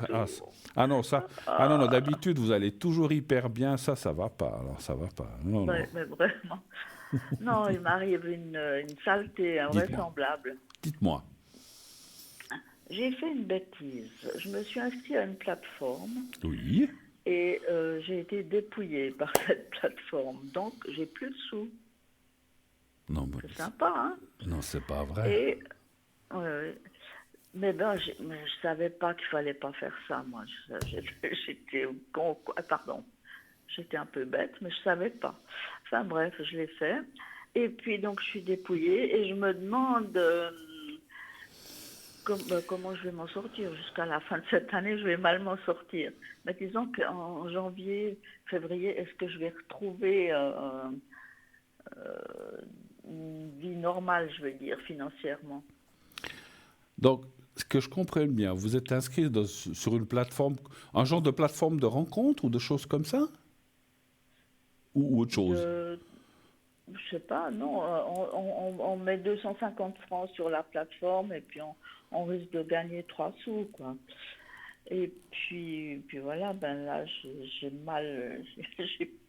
ça, tout. non, d'habitude, vous allez toujours hyper bien. Ça va pas. Alors, ça va pas. Non, non. Ouais, mais vraiment. Non, il m'arrive une saleté invraisemblable. Dites-moi. J'ai fait une bêtise. Je me suis inscrite à une plateforme Oui. et j'ai été dépouillée par cette plateforme. Donc, j'ai plus de sous. Non, mais C'est sympa, hein? non, c'est pas vrai. Et, mais je savais pas qu'il fallait pas faire ça, moi. J'étais con, quoi. Pardon. J'étais un peu bête, mais je savais pas. Enfin bref, je l'ai fait. Et puis donc je suis dépouillée et je me demande comment je vais m'en sortir. Jusqu'à la fin de cette année, je vais mal m'en sortir. Mais disons qu'en janvier, février, est-ce que je vais retrouver une vie normale, je veux dire, financièrement? Donc, ce que je comprenne bien, vous êtes inscrit sur une plateforme, un genre de plateforme de rencontre ou de choses comme ça? Ou autre chose? Je sais pas, non. On met 250 francs sur la plateforme et puis on risque de gagner 3 sous, quoi. Et puis voilà, ben là, j'ai mal,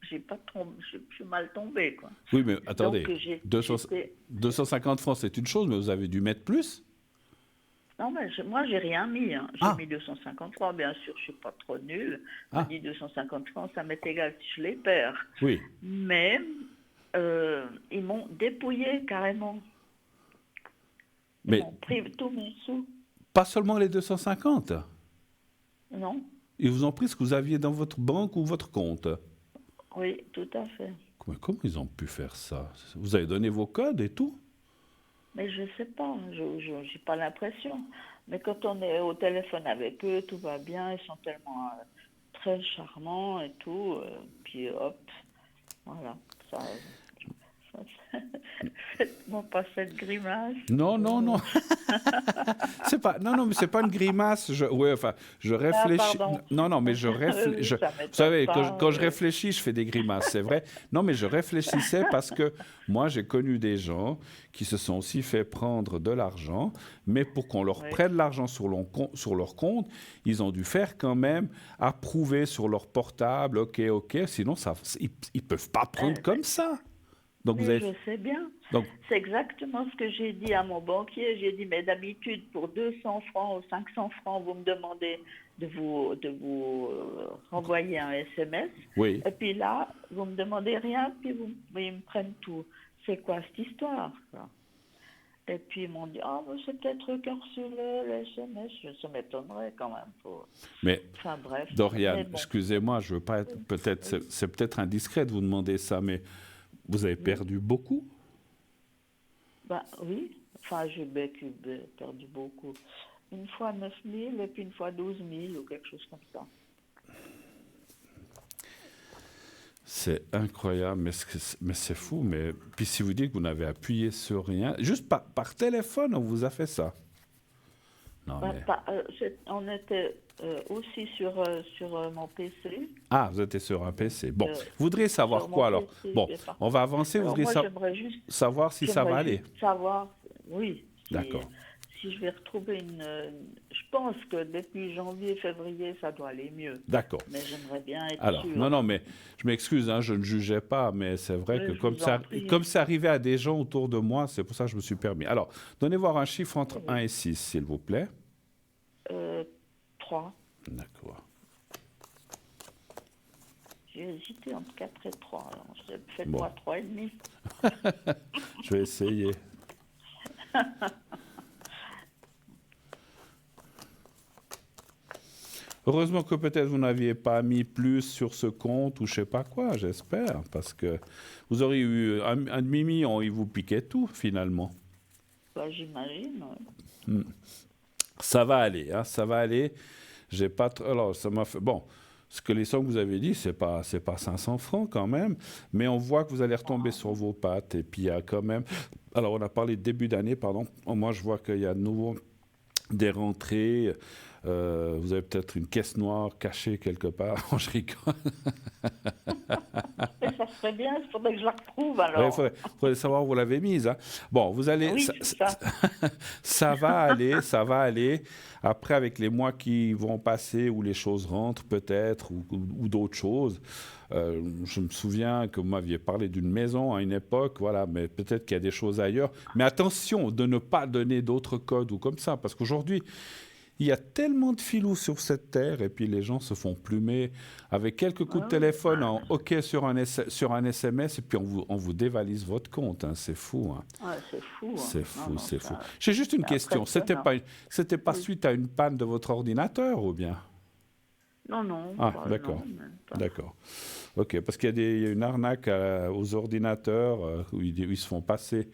j'ai pas tombé, je suis mal tombée, quoi. Oui, mais attendez, Donc, 250 francs, c'est une chose, mais vous avez dû mettre plus? Non, mais moi, j'ai rien mis. Hein. J'ai mis 250 francs, bien sûr, je suis pas trop nulle. Je dis 250 francs, ça m'est égal si je les perds. Oui. Mais ils m'ont dépouillé carrément. Ils Mais m'ont pris tous mes sous. pas seulement les 250? Non? Ils vous ont pris ce que vous aviez dans votre banque ou votre compte? Oui, tout à fait. Comment ils ont pu faire ça? Vous avez donné vos codes et tout? Mais je sais pas, je n'ai pas l'impression. Mais quand on est au téléphone avec eux, tout va bien, ils sont tellement très charmants et tout. Puis hop, voilà. Faites-moi pas cette grimace. Non. C'est pas, non, mais c'est pas une grimace. Je réfléchis. Pardon. Non, mais je réfléchis. Ça m'étonne Vous savez, pas, quand je réfléchis, je fais des grimaces, c'est vrai. Non, mais je réfléchissais parce que moi, j'ai connu des gens qui se sont aussi fait prendre de l'argent, mais pour qu'on leur prenne l'argent sur leur compte, ils ont dû faire quand même approuver sur leur portable, ok, sinon ils peuvent pas prendre comme ça. Donc je sais bien. Donc, c'est exactement ce que j'ai dit à mon banquier. J'ai dit, mais d'habitude, pour 200 francs ou 500 francs, vous me demandez de vous renvoyer un SMS. Oui. Et puis là, vous me demandez rien, puis ils me prennent tout. C'est quoi cette histoire, quoi? Et puis ils m'ont dit, c'est peut-être eux qui ont reçu le SMS. Ça m'étonnerait quand même. Mais, enfin bref. Doriane, excusez-moi, je veux pas être, c'est peut-être indiscret de vous demander ça, mais vous avez perdu beaucoup? Ben oui, enfin j'ai perdu beaucoup. Une fois 9 000 et puis une fois 12 000 ou quelque chose comme ça. C'est incroyable, mais c'est fou. Mais puis si vous dites que vous n'avez appuyé sur rien, juste par téléphone, on vous a fait ça? Non, on était aussi sur mon PC. Ah, vous étiez sur un PC. Bon, vous voudriez savoir quoi alors? Bon, on va avancer. Vous voudriez savoir si ça va aller? Savoir, oui. D'accord. Si je vais retrouver je pense que depuis janvier, février, ça doit aller mieux. D'accord. Mais j'aimerais bien être alors, sûre. Non, mais je m'excuse, je ne jugeais pas, mais c'est vrai que comme ça arrivait à des gens autour de moi, c'est pour ça que je me suis permis. Alors, donnez voir un chiffre entre 1 et 6, s'il vous plaît. 3. D'accord. J'ai hésité entre 4 et 3. Alors, faites-moi 3,5. Je vais essayer. Heureusement que peut-être vous n'aviez pas mis plus sur ce compte ou je sais pas quoi, j'espère, parce que vous auriez eu un demi-million, il vous piquait tout finalement. quoi, j'imagine. Ça va aller, hein, ça va aller. J'ai pas alors, ça m'a fait... Bon, ce que les sommes que vous avez dit, c'est pas 500 francs quand même, mais on voit que vous allez retomber sur vos pattes. Et puis, il y a quand même... Alors, on a parlé de début d'année, pardon. Moi, je vois qu'il y a de nouveau des rentrées. Vous avez peut-être une caisse noire cachée quelque part. Je rigole. Et ça serait bien, il faudrait que je la retrouve alors. Il faudrait savoir où vous l'avez mise. Hein. Bon, vous allez... Oui, c'est ça. Ça va aller, ça va aller. Après, avec les mois qui vont passer, où les choses rentrent peut-être, ou d'autres choses, je me souviens que vous m'aviez parlé d'une maison à une époque, voilà, mais peut-être qu'il y a des choses ailleurs. Mais attention de ne pas donner d'autres codes ou comme ça, parce qu'aujourd'hui, il y a tellement de filous sur cette terre, et puis les gens se font plumer avec quelques coups de téléphone en OK sur un SMS, et puis on vous dévalise votre compte. Hein. C'est fou. Hein. Ouais, c'est fou. Hein. C'est fou, Non, c'est fou. ça- J'ai juste une question. C'était impressionnant. pas suite à une panne de votre ordinateur ou bien? Non, non. Ah, pas- d'accord. non, même pas. D'accord. OK, parce qu'il y a une arnaque aux ordinateurs où ils se font passer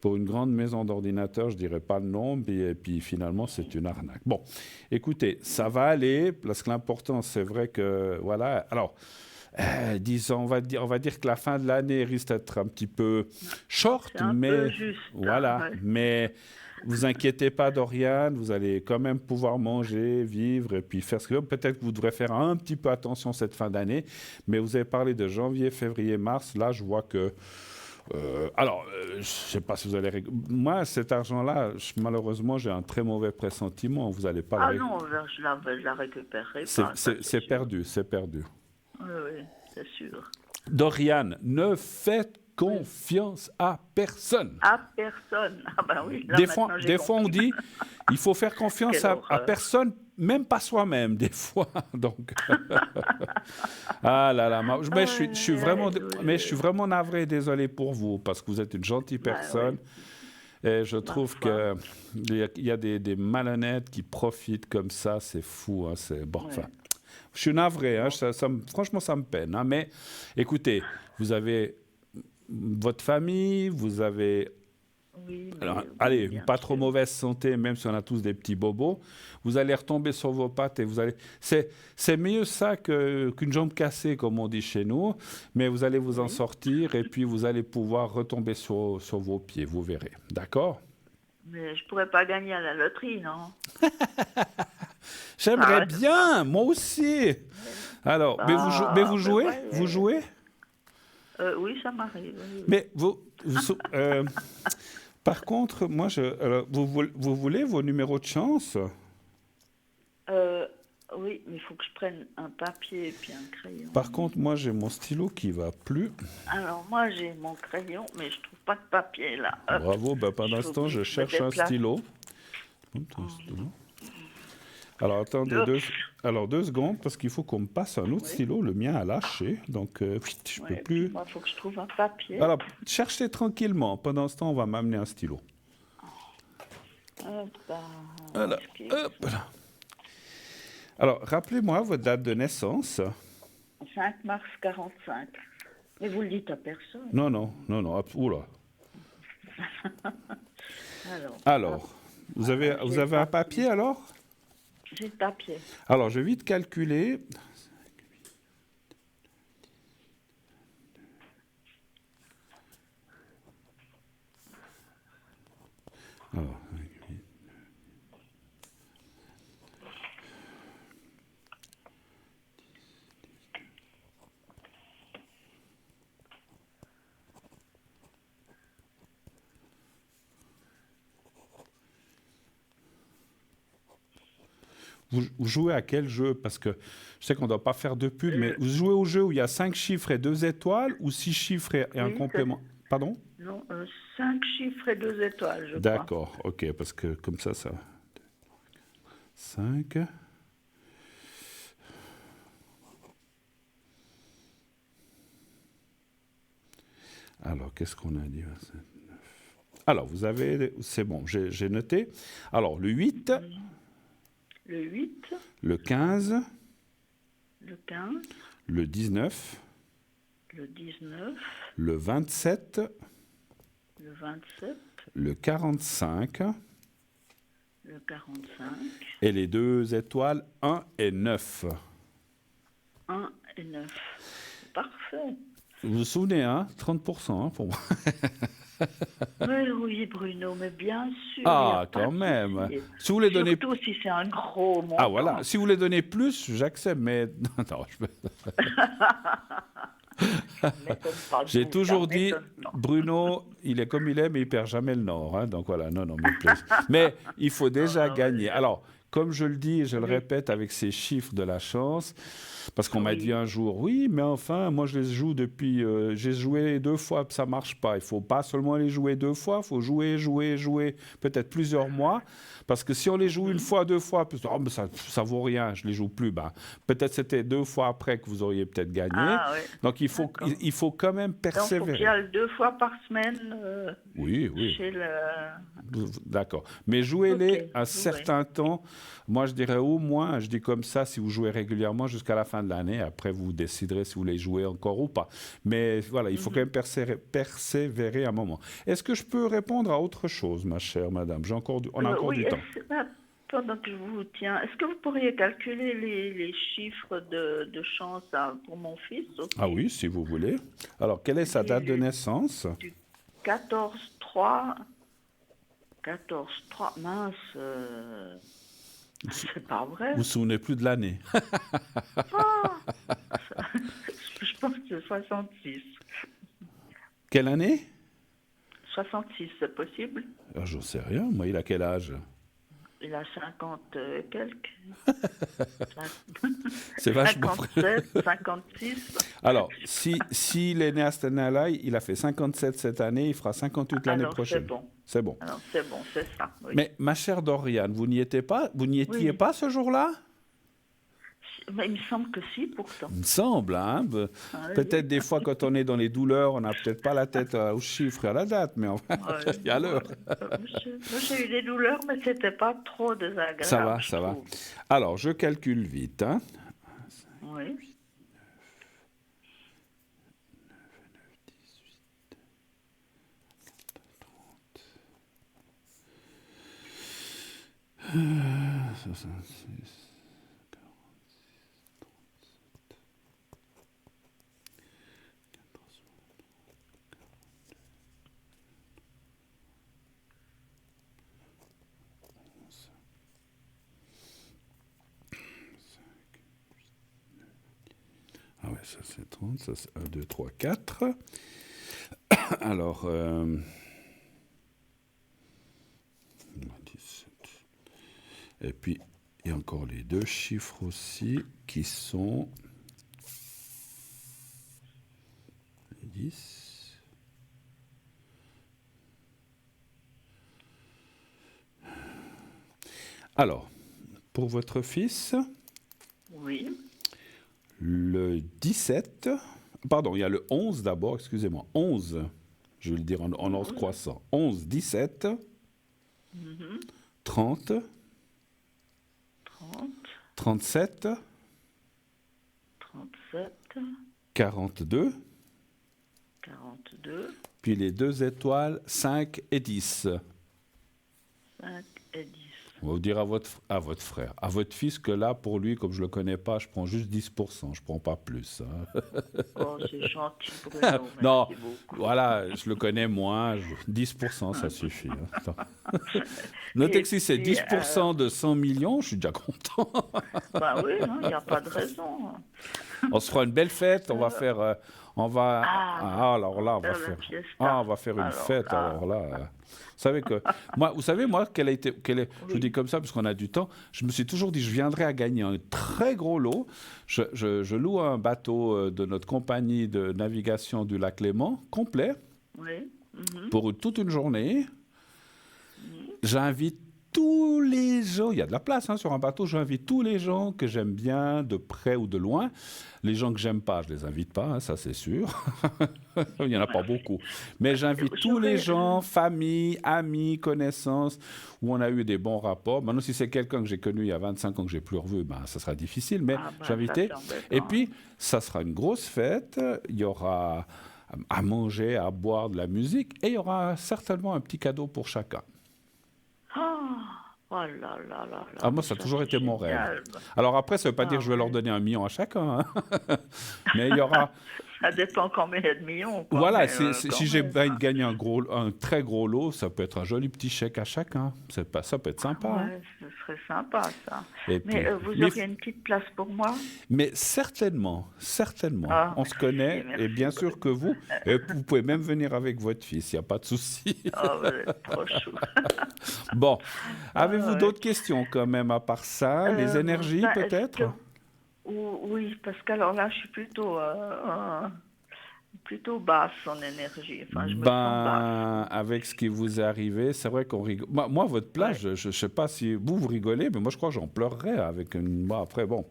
pour une grande maison d'ordinateurs, je dirais pas le nom, et puis finalement c'est une arnaque. Bon, écoutez, ça va aller, parce que l'important c'est vrai que, voilà, alors, disons, on va dire que la fin de l'année risque d'être un petit peu short, C'est un mais peu juste. voilà, Ouais. mais vous inquiétez pas, Dorian, vous allez quand même pouvoir manger, vivre et puis faire ce que peut-être que vous devrez faire un petit peu attention cette fin d'année, mais vous avez parlé de janvier, février, mars, là je vois que je ne sais pas si vous allez... Moi, cet argent-là, malheureusement, j'ai un très mauvais pressentiment. Vous n'allez pas Ah le... non, je la récupérerai C'est pas. ça, c'est sûr. perdu, c'est perdu. Oui, oui, c'est sûr. Dorian, ne faites confiance à personne. À personne. Ah ben oui, là, Des fois, maintenant, j'ai on compris. dit, il faut faire confiance Quelle à horreur. personne, même pas soi-même, des fois. Donc, ah là là, mais je suis vraiment, mais je suis vraiment navré, désolé pour vous, parce que vous êtes une gentille personne. Et je trouve foi. qu'il y a des malhonnêtes qui profitent comme ça, c'est fou. Hein, c'est bon. Ouais. Enfin, je suis navré, hein, franchement, ça me peine. Hein, mais écoutez, vous avez votre famille, vous avez Oui, mais alors, oui, allez, bien pas trop sûr. mauvaise santé, même si on a tous des petits bobos, vous allez retomber sur vos pattes et vous allez... C'est mieux ça qu'une jambe cassée, comme on dit chez nous, mais vous allez vous en sortir et puis vous allez pouvoir retomber sur vos pieds, vous verrez. D'accord? Mais je pourrais pas gagner à la loterie, non? J'aimerais ouais. bien, moi aussi. Alors, mais vous jouez? ouais. Vous jouez? Oui, ça m'arrive. Oui. Mais par contre, moi, alors, vous voulez vos numéros de chance? Oui, mais il faut que je prenne un papier et puis un crayon. Par contre, moi, j'ai mon stylo qui va plus. Alors, moi, j'ai mon crayon, mais je trouve pas de papier, là. Hop. Bravo, pendant ce temps, je cherche un stylo. Alors, attendez, deux secondes, parce qu'il faut qu'on me passe un autre stylo. Le mien a lâché, donc je peux plus... Moi, il faut que je trouve un papier. Alors, cherchez tranquillement. Pendant ce temps, on va m'amener un stylo. Hop, Voilà. Hop là. Alors, rappelez-moi votre date de naissance. 5 mars 45. Mais vous le dites à personne. Non. Oula. Alors, vous avez un papier alors? J'ai le papier. Alors, je vais vite calculer. Alors, vous jouez à quel jeu? Parce que je sais qu'on ne doit pas faire de pub, mais vous jouez au jeu où il y a 5 chiffres et 2 étoiles ou 6 chiffres et un complément? Pardon? Non, 5 chiffres et 2 étoiles, je crois. D'accord, ok, parce que comme ça... 5... Alors, qu'est-ce qu'on a dit? Alors, vous avez... C'est bon, j'ai noté. Alors, le 8... Le 8, le 15, le 15, le 19, le 19, le 27, le 27, le 45 le 45, et les 2 étoiles 1 et 9. 1 et 9. Parfait. Vous vous souvenez, hein, 30% pour moi. Oui, Bruno, mais bien sûr. Ah, il y a quand pas de même. souci. Si vous voulez donner... Surtout si c'est un gros montant. Ah, voilà. Si vous voulez donner plus, j'accepte, mais... Non, Ça m'étonne pas, J'ai ça toujours dit, m'étonne pas. Bruno, il est comme il est, mais il perd jamais le nord. Hein, donc voilà, non, mais il faut déjà gagner. Alors, comme je le dis et je le répète avec ces chiffres de la chance, parce qu'on m'a dit un jour, oui, mais enfin, moi je les joue depuis, j'ai joué 2 fois, ça marche pas. Il faut pas seulement les jouer 2 fois, il faut jouer, peut-être plusieurs mois, parce que si on les joue 1 fois, 2 fois, oh, mais ça vaut rien, je les joue plus. Ben, peut-être c'était 2 fois après que vous auriez peut-être gagné. Ah, oui. Donc il faut quand même Donc, il faut persévérer. qu'il y ait 2 fois par semaine Oui. chez le... D'accord. Mais jouez-les Ok, un certain temps. Moi, je dirais au moins, je dis comme ça, si vous jouez régulièrement jusqu'à la fin de l'année. Après, vous déciderez si vous voulez jouer encore ou pas. Mais voilà, il faut quand même persévérer un moment. Est-ce que je peux répondre à autre chose, ma chère madame? On a encore du temps. Pendant que je vous tiens, est-ce que vous pourriez calculer les chiffres de chance pour mon fils aussi? Ah oui, si vous voulez. Alors, quelle est sa date de naissance? Du 14-3, mince, c'est pas vrai. Vous vous souvenez plus de l'année? Je pense que c'est 66. Quelle année? 66, c'est possible? Je ne sais rien. Moi, il a quel âge? Il a 50 et quelques. C'est vachement 57, 56. Alors, s'il est né à cette année-là, il a fait 57 cette année, il fera 58 l'année prochaine. C'est bon. C'est bon. Alors, c'est bon, c'est ça. Oui. Mais ma chère Doriane, vous n'y étiez pas? Vous n'y étiez pas ce jour-là? Mais il me semble que si, pourtant. Il me semble, hein. Peut-être des fois, quand on est dans les douleurs, on n'a peut-être pas la tête aux chiffres et à la date, mais enfin, il y a l'heure. Moi, j'ai eu des douleurs, mais c'était pas trop désagréable. Ça va. Alors, je calcule vite, hein. Oui. 66. Ah ouais, ça c'est 30, ça c'est 1, 2, 3, 4. Alors, 17. Et puis, il y a encore les 2 chiffres aussi qui sont 10. Alors, pour votre fils, Oui. le 17, pardon, il y a le 11 d'abord, excusez-moi, 11, je vais le dire en ordre croissant, 11, 17, 30, 37, 42, 42, puis les 2 étoiles, 5 et 10. 5 et 10. On va vous dire à votre frère, à votre fils que là, pour lui, comme je ne le connais pas, je prends juste 10%, je ne prends pas plus. Hein. Oh, c'est gentil, Bruno. Non, merci beaucoup. voilà, je le connais moins, 10%, ça suffit. Hein. Notez que si c'est 10% de 100 millions, je suis déjà content. Bah oui, il n'y a pas de raison. On se fera une belle fête, on va faire... alors là, on va faire... on va faire une fête, alors là... Vous savez, moi, je vous dis comme ça parce qu'on a du temps, je me suis toujours dit, je viendrai à gagner un très gros lot. Je loue un bateau de notre compagnie de navigation du lac Léman, complet, pour toute une journée. J'invite tous les gens, il y a de la place sur un bateau, j'invite tous les gens que j'aime bien, de près ou de loin. Les gens que j'aime pas, je les invite pas, ça c'est sûr. Il n'y en a pas beaucoup. Mais j'invite tous les gens, famille, amis, connaissances, où on a eu des bons rapports. Maintenant, si c'est quelqu'un que j'ai connu il y a 25 ans que j'ai plus revu, ça sera difficile, mais j'ai invité. Et puis, ça sera une grosse fête. Il y aura à manger, à boire, de la musique, et il y aura certainement un petit cadeau pour chacun. Oh là là là là. Ah, moi, ça a toujours été mon rêve. génial. Alors après, ça ne veut pas dire que je vais leur donner 1 million à chacun, hein. Mais il y aura... Ça dépend combien de millions. Quoi, Voilà, mais, si quand j'ai même, gagné un très gros lot, ça peut être un joli petit chèque à chacun. Ça peut être sympa, hein. ouais, ce serait sympa ça. Et Mais puis- vous mais- auriez une petite place pour moi? Mais certainement. Ah, On se merci, connaît, merci et bien sûr que vous. Et vous pouvez même venir avec votre fils, il n'y a pas de souci. Oh, vous êtes trop chou. Bon, avez-vous ouais. d'autres questions quand même à part ça? Les énergies Bah, est-ce peut-être? que- Oui, parce qu'alors là, je suis plutôt basse en énergie. Enfin, je me sens basse. Avec ce qui vous est arrivé, c'est vrai qu'on rigole. Moi, votre place, je ne sais pas si vous rigolez, mais moi, je crois que j'en pleurerais avec une. Bon, après, bon,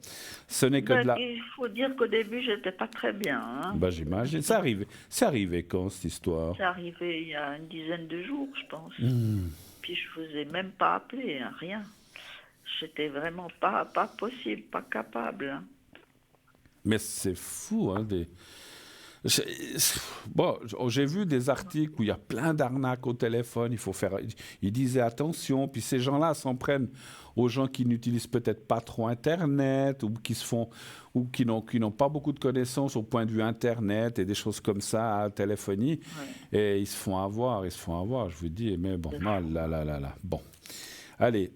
ce n'est que de la. Il faut dire qu'au début, j'étais pas très bien. Hein. J'imagine. C'est arrivé quand, cette histoire? C'est arrivé il y a une dizaine de jours, je pense. Hmm. Puis je vous ai même pas appelé, hein, rien. J'étais vraiment pas possible, pas capable. Hein. Mais c'est fou, hein, Bon, j'ai vu des articles où il y a plein d'arnaques au téléphone, ils disaient attention, puis ces gens-là s'en prennent aux gens qui n'utilisent peut-être pas trop Internet ou qui n'ont pas beaucoup de connaissances au point de vue Internet et des choses comme ça à téléphonie, et ils se font avoir, je vous dis, mais bon, là. Bon, allez,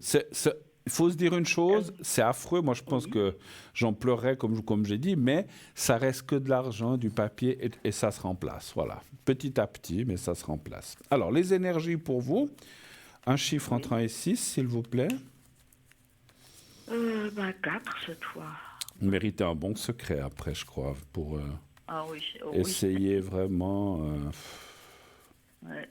il faut se dire une chose, c'est affreux, moi je pense que j'en pleurerais comme j'ai dit, mais ça reste que de l'argent, du papier et ça se remplace, voilà. Petit à petit, mais ça se remplace. Alors, les énergies pour vous, un chiffre entre 1 et 6, s'il vous plaît. 4 cette fois. Vous méritez un bon secret après, je crois, pour Ah oui, essayer vraiment... Ouais.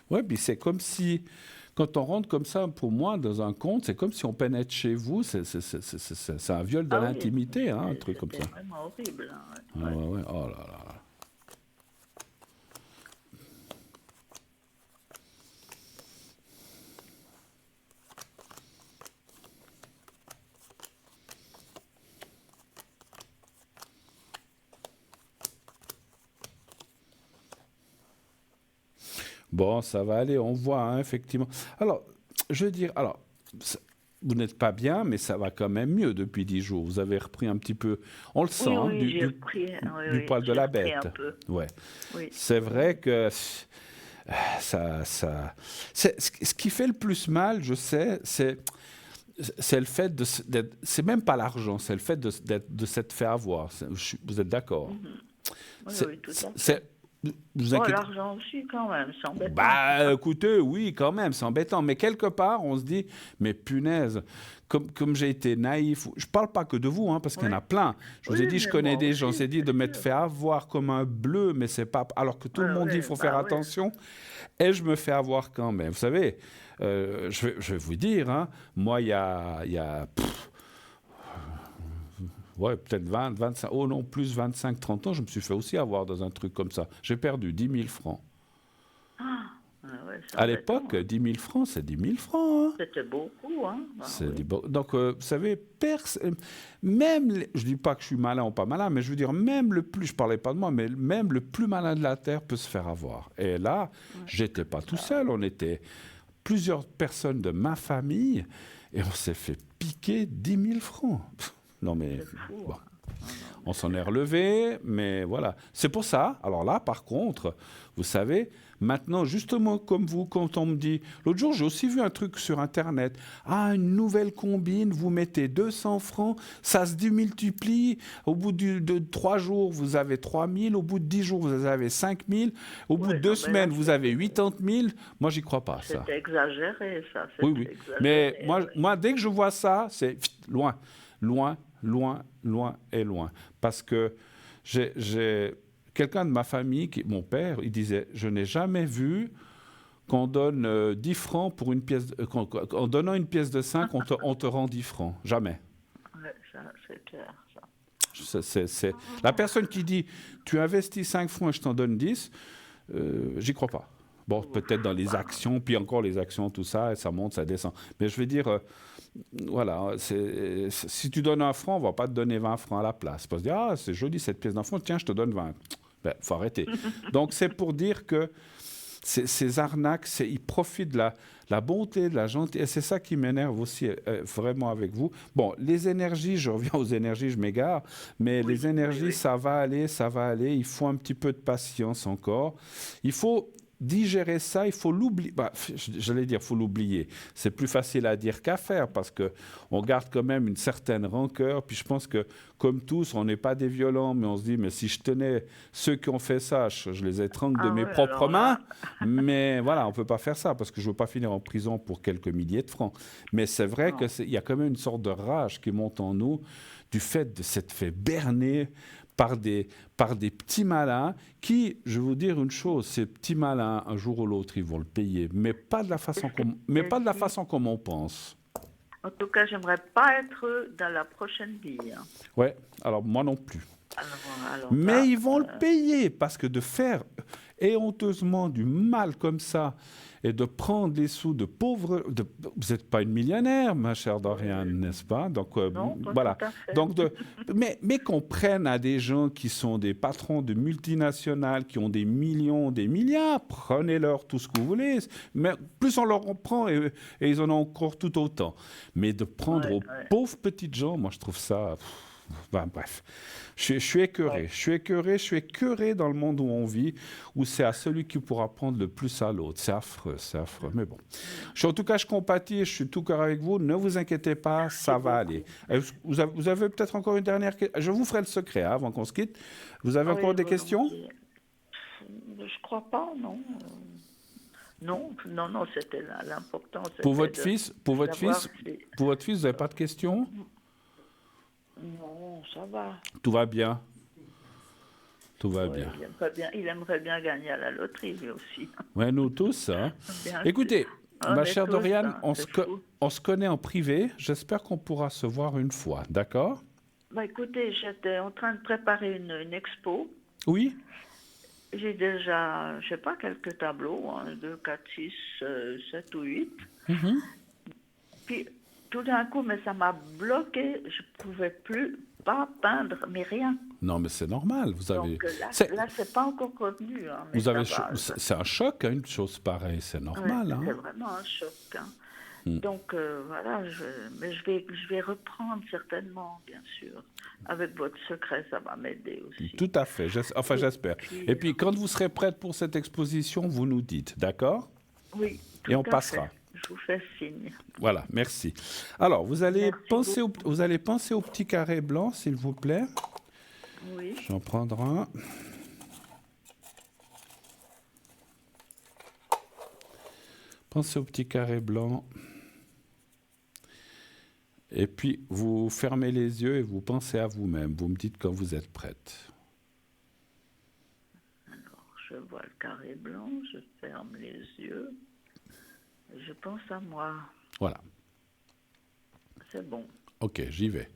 Oui, puis c'est comme si, quand on rentre comme ça, pour moi, dans un compte, c'est comme si on pénètre chez vous, c'est un viol de l'intimité, hein, un truc comme ça. C'est vraiment horrible. Hein, ouais. Oh là là. Bon, ça va aller, on voit, hein, effectivement. Alors, je veux dire, vous n'êtes pas bien, mais ça va quand même mieux depuis 10 jours. Vous avez repris un petit peu, on le sent, du poil de la bête. Ouais. Oui. C'est vrai que ce qui fait le plus mal, je sais, c'est le fait c'est même pas l'argent, c'est le fait de s'être fait avoir. Vous êtes d'accord? Oui, tout à fait. L'argent aussi, quand même, c'est embêtant. Écoutez, oui, quand même, c'est embêtant. Mais quelque part, on se dit, mais punaise, comme j'ai été naïf, je ne parle pas que de vous, hein, parce qu'il y en a plein. Je vous ai dit, je connais des gens, c'est dit de m'être fait avoir comme un bleu, mais c'est pas... Alors que tout le monde dit, il faut faire attention. Et je me fais avoir quand même. Vous savez, je vais vous dire, hein, moi, il y a peut-être 20, 25, oh non, plus 25, 30 ans, je me suis fait aussi avoir dans un truc comme ça. J'ai perdu 10 000 francs. À l'époque, 10 000 francs, c'est 10 000 francs. Hein. C'était beaucoup. Hein. Donc, vous savez, même, je ne dis pas que je suis malin ou pas malin, mais je veux dire, même le plus, je ne parlais pas de moi, mais même le plus malin de la Terre peut se faire avoir. Et là, je n'étais pas tout seul, on était plusieurs personnes de ma famille, et on s'est fait piquer 10 000 francs. Non, mais bon, on s'en est relevé, mais voilà. C'est pour ça, alors là, par contre, vous savez, maintenant, justement comme vous, quand on me dit... L'autre jour, j'ai aussi vu un truc sur Internet. Ah, une nouvelle combine, vous mettez 200 francs, ça se démultiplie. Au bout de 3 jours, vous avez 3 000. Au bout de 10 jours, vous avez 5 000. Au bout de 2 semaines, vous avez 80 000. Moi, j'y crois pas, ça. C'est exagéré, ça. Oui. Mais moi, dès que je vois ça, c'est loin. Loin et loin. Parce que j'ai quelqu'un de ma famille, mon père, il disait, je n'ai jamais vu qu'on donne 10 francs pour une pièce, en donnant une pièce de 5, on te rend 10 francs. Jamais. Oui, ça, c'est clair, ça. C'est la personne qui dit, tu investis 5 francs et je t'en donne 10, j'y crois pas. Bon, peut-être dans les actions, puis encore les actions, tout ça, et ça monte, ça descend. Mais je veux dire... voilà, si tu donnes 1 franc, on ne va pas te donner 20 francs à la place. Parce que ah, c'est joli cette pièce d'1 franc, tiens, je te donne 20. Ben, faut arrêter. Donc c'est pour dire que ces arnaques, ils profitent de la bonté, de la gentillesse. Et c'est ça qui m'énerve aussi vraiment avec vous. Bon, les énergies, je reviens aux énergies, je m'égare, mais Oui, les énergies, oui, oui. ça va aller, ça va aller. Il faut un petit peu de patience encore. Il faut digérer ça, il faut l'oublier. Bah, j'allais dire, il faut l'oublier. C'est plus facile à dire qu'à faire parce qu'on garde quand même une certaine rancœur. Puis je pense que, comme tous, on n'est pas des violents, mais on se dit, mais si je tenais ceux qui ont fait ça, je les étrangle de Ah mes ouais, propres alors là, mains. Mais voilà, on ne peut pas faire ça parce que je ne veux pas finir en prison pour quelques milliers de francs. Mais c'est vrai non. qu'il y a quand même une sorte de rage qui monte en nous du fait de s'être fait berner par des petits malins qui, je vais vous dire une chose, ces petits malins, un jour ou l'autre, ils vont le payer, mais pas de la façon Et comme on pense. en tout cas, j'aimerais pas être dans la prochaine vie, hein. Ouais, alors moi non plus. Alors là, Mais ils vont le payer parce que de faire éhonteusement du mal comme ça et de prendre les sous de pauvres... vous n'êtes pas une millionnaire, ma chère Doriane, n'est-ce pas? Donc, non, pas voilà. tout à fait. Donc, mais qu'on prenne à des gens qui sont des patrons de multinationales, qui ont des millions, des milliards, prenez-leur tout ce que vous voulez. Mais plus on leur en prend et ils en ont encore tout autant. Mais de prendre Ouais, aux ouais. pauvres petites gens, moi je trouve ça... ben, bref, je suis écœuré. Ouais. Je suis écœuré dans le monde où on vit, où c'est à celui qui pourra prendre le plus à l'autre. C'est affreux, c'est affreux. Mais bon. En tout cas, je compatis, je suis tout cœur avec vous. Ne vous inquiétez pas, ça va aller. Vous avez peut-être encore une dernière question. Je vous ferai le secret hein, avant qu'on se quitte. Vous avez Oui, encore des oui, questions? oui. Je crois pas, non. Non, non, non, c'était l'important. Pour C'était votre de fils, savoir si... vous n'avez pas de questions? Non, ça va. Tout va bien. Tout va Ouais, bien. il aimerait bien gagner à la loterie, lui aussi. Ouais, nous tous. Hein. Bien Écoutez, sûr. On ma est chère tous, Doriane, hein, c'est fou. on se connaît en privé. J'espère qu'on pourra se voir une fois. D'accord? Bah, écoutez, j'étais en train de préparer une expo. Oui? J'ai déjà, je sais pas, quelques tableaux, 1, 2, 4, 6, 7 ou 8. Mhm. Puis, tout d'un coup, mais ça m'a bloqué. Je pouvais plus pas peindre, mais rien. Non, mais c'est normal. Vous avez, Donc c'est, là, c'est pas encore revenu. Hein, mais vous avez, ça va. c'est un choc, hein, une chose pareille. C'est Ouais, normal. c'est Hein. vraiment un choc. Hein. Hmm. Donc voilà, mais je vais reprendre certainement, bien sûr. Avec votre secret, ça va m'aider aussi. Tout à fait. Enfin, j'espère. puis, Et puis, quand vous serez prête pour cette exposition, vous nous dites. D'accord? Oui, tout Et on à passera. fait. Je vous fais signe. Voilà, merci. Alors, vous allez Merci penser au petit carré blanc, s'il vous plaît. Oui. J'en prendrai un. Pensez au petit carré blanc. Et puis, vous fermez les yeux et vous pensez à vous-même. Vous me dites quand vous êtes prête. Alors, je vois le carré blanc, je ferme les yeux. Et je pense à moi. Voilà. C'est bon. Ok, j'y vais.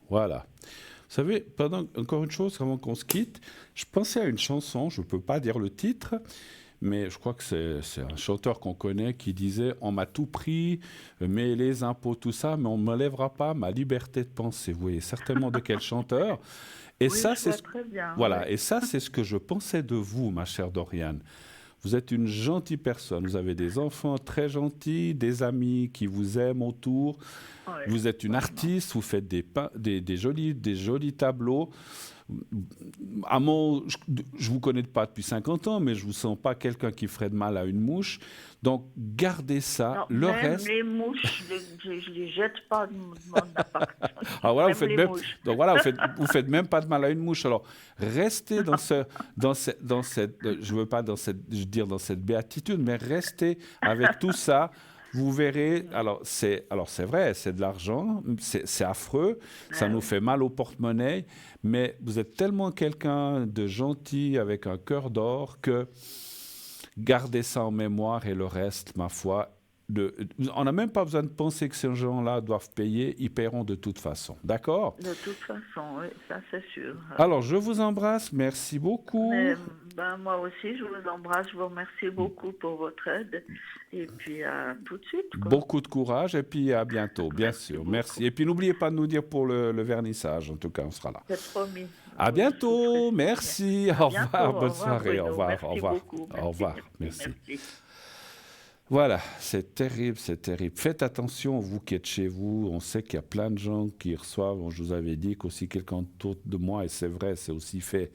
Voilà. Vous savez, encore une chose, avant qu'on se quitte, je pensais à une chanson, je ne peux pas dire le titre, mais je crois que c'est un chanteur qu'on connaît qui disait « On m'a tout pris, mais les impôts, tout ça, mais on ne me lèvera pas ma liberté de penser ». Vous voyez certainement de quel chanteur. Et Oui, ça, je c'est vois très bien. voilà, Oui. et ça, c'est ce que je pensais de vous, ma chère Doriane. Vous êtes une gentille personne. Vous avez des enfants très gentils, des amis qui vous aiment autour. Ouais, Vous êtes une vraiment. artiste, vous faites des jolis tableaux. je vous connais pas depuis 50 ans, mais je vous sens pas quelqu'un qui ferait de mal à une mouche. Donc, gardez ça. Non, Le même reste... les mouches, je les jette pas de mon appart. Ah voilà, Même les mouches. donc voilà, vous faites même pas de mal à une mouche. Alors, restez dans cette, je veux pas dans cette béatitude, mais restez avec tout ça. Vous verrez, alors c'est vrai, c'est de l'argent, c'est affreux, ça nous fait mal au porte-monnaie, mais vous êtes tellement quelqu'un de gentil avec un cœur d'or que gardez ça en mémoire et le reste, ma foi, on n'a même pas besoin de penser que ces gens-là doivent payer, ils paieront de toute façon. D'accord ? De toute façon, oui, ça c'est sûr. Alors, je vous embrasse, merci beaucoup. Mais, moi aussi, je vous embrasse, je vous remercie beaucoup pour votre aide. Et puis, à tout de suite. Quoi. Beaucoup de courage et puis à bientôt, bien sûr. Beaucoup. Merci. Et puis, n'oubliez pas de nous dire pour le vernissage, en tout cas, on sera là. C'est promis. À bientôt, merci. Au revoir, bonne soirée. Bruno. Au revoir, Merci au revoir. beaucoup. Au revoir, Merci. Voilà, c'est terrible, c'est terrible. Faites attention, vous qui êtes chez vous. On sait qu'il y a plein de gens qui reçoivent. Je vous avais dit qu'aussi quelqu'un autour de moi, et c'est vrai, c'est aussi fait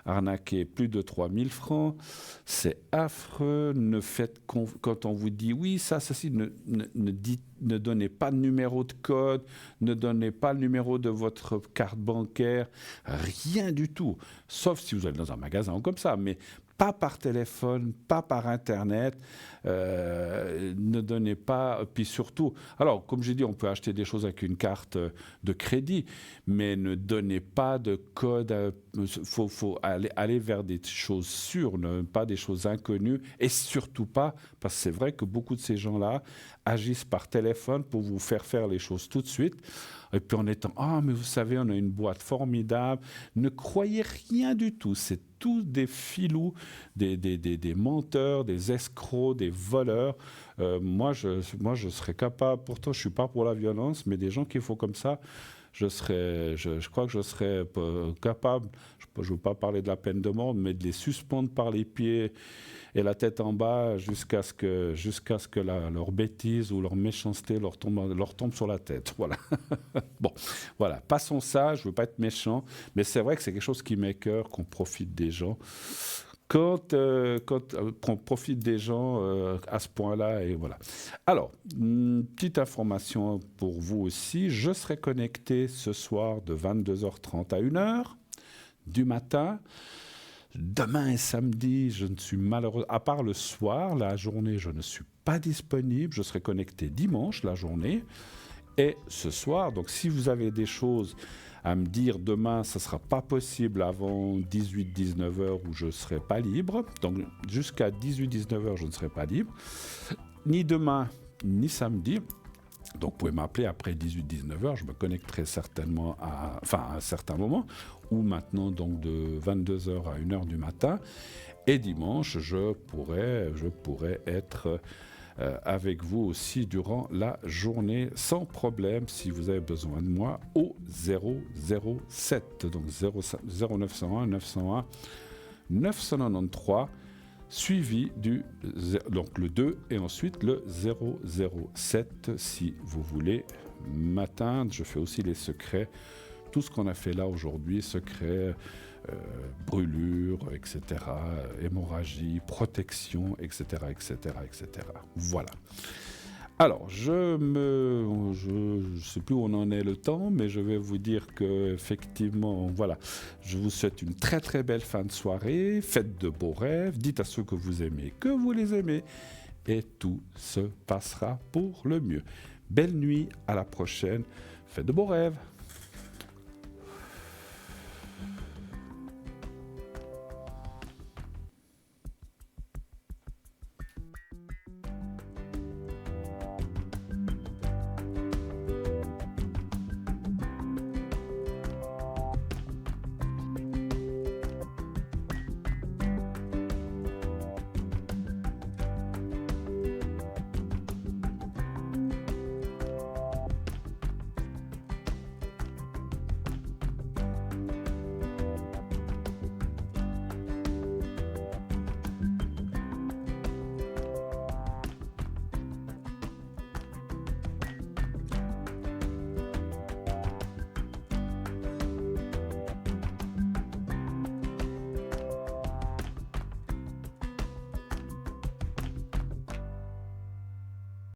arnaquer plus de 3 000 francs. C'est affreux. Quand on vous dit oui, ça, ceci, ne donnez pas de numéro de code, ne donnez pas le numéro de votre carte bancaire, rien du tout. Sauf si vous allez dans un magasin comme ça, mais pas par téléphone, pas par Internet, ne donnez pas, puis surtout, alors comme j'ai dit, on peut acheter des choses avec une carte de crédit, mais ne donnez pas de code, faut aller vers des choses sûres, pas des choses inconnues, et surtout pas, parce que c'est vrai que beaucoup de ces gens-là agissent par téléphone pour vous faire les choses tout de suite. Et puis en étant, mais vous savez, on a une boîte formidable. Ne croyez rien du tout. C'est tous des filous, des menteurs, des escrocs, des voleurs. Moi, je serais capable, pourtant je ne suis pas pour la violence, mais des gens qu'il faut comme ça, je crois que je serais capable, je ne veux pas parler de la peine de mort, mais de les suspendre par les pieds et la tête en bas jusqu'à ce que leur bêtise ou leur méchanceté leur tombe sur la tête. Voilà. Bon, voilà. Passons ça, je ne veux pas être méchant, mais c'est vrai que c'est quelque chose qui m'écoeure, qu'on profite des gens. Quand on profite des gens à ce point-là, et voilà. Alors, petite information pour vous aussi, je serai connecté ce soir de 22h30 à 1h du matin. Demain et samedi, je ne suis malheureux, à part le soir, la journée, je ne suis pas disponible. Je serai connecté dimanche, la journée, et ce soir. Donc, si vous avez des choses à me dire demain, ça ne sera pas possible avant 18-19 heures où je ne serai pas libre. Donc, jusqu'à 18-19 heures, je ne serai pas libre. Ni demain, ni samedi. Donc, vous pouvez m'appeler après 18-19 heures. Je me connecterai certainement à un certain moment. Ou maintenant, donc, de 22 heures à 1 heure du matin. Et dimanche, je pourrais être avec vous aussi durant la journée, sans problème, si vous avez besoin de moi, au 007, donc 0901 901 993, suivi donc le 2 et ensuite le 007, si vous voulez m'atteindre. Je fais aussi les secrets, tout ce qu'on a fait là aujourd'hui, secrets, brûlure, etc., hémorragie, protection, etc., etc., etc. Voilà. Alors, je sais plus où on en est le temps, mais je vais vous dire que effectivement, voilà, je vous souhaite une très très belle fin de soirée, faites de beaux rêves, dites à ceux que vous aimez que vous les aimez, et tout se passera pour le mieux. Belle nuit, à la prochaine, faites de beaux rêves.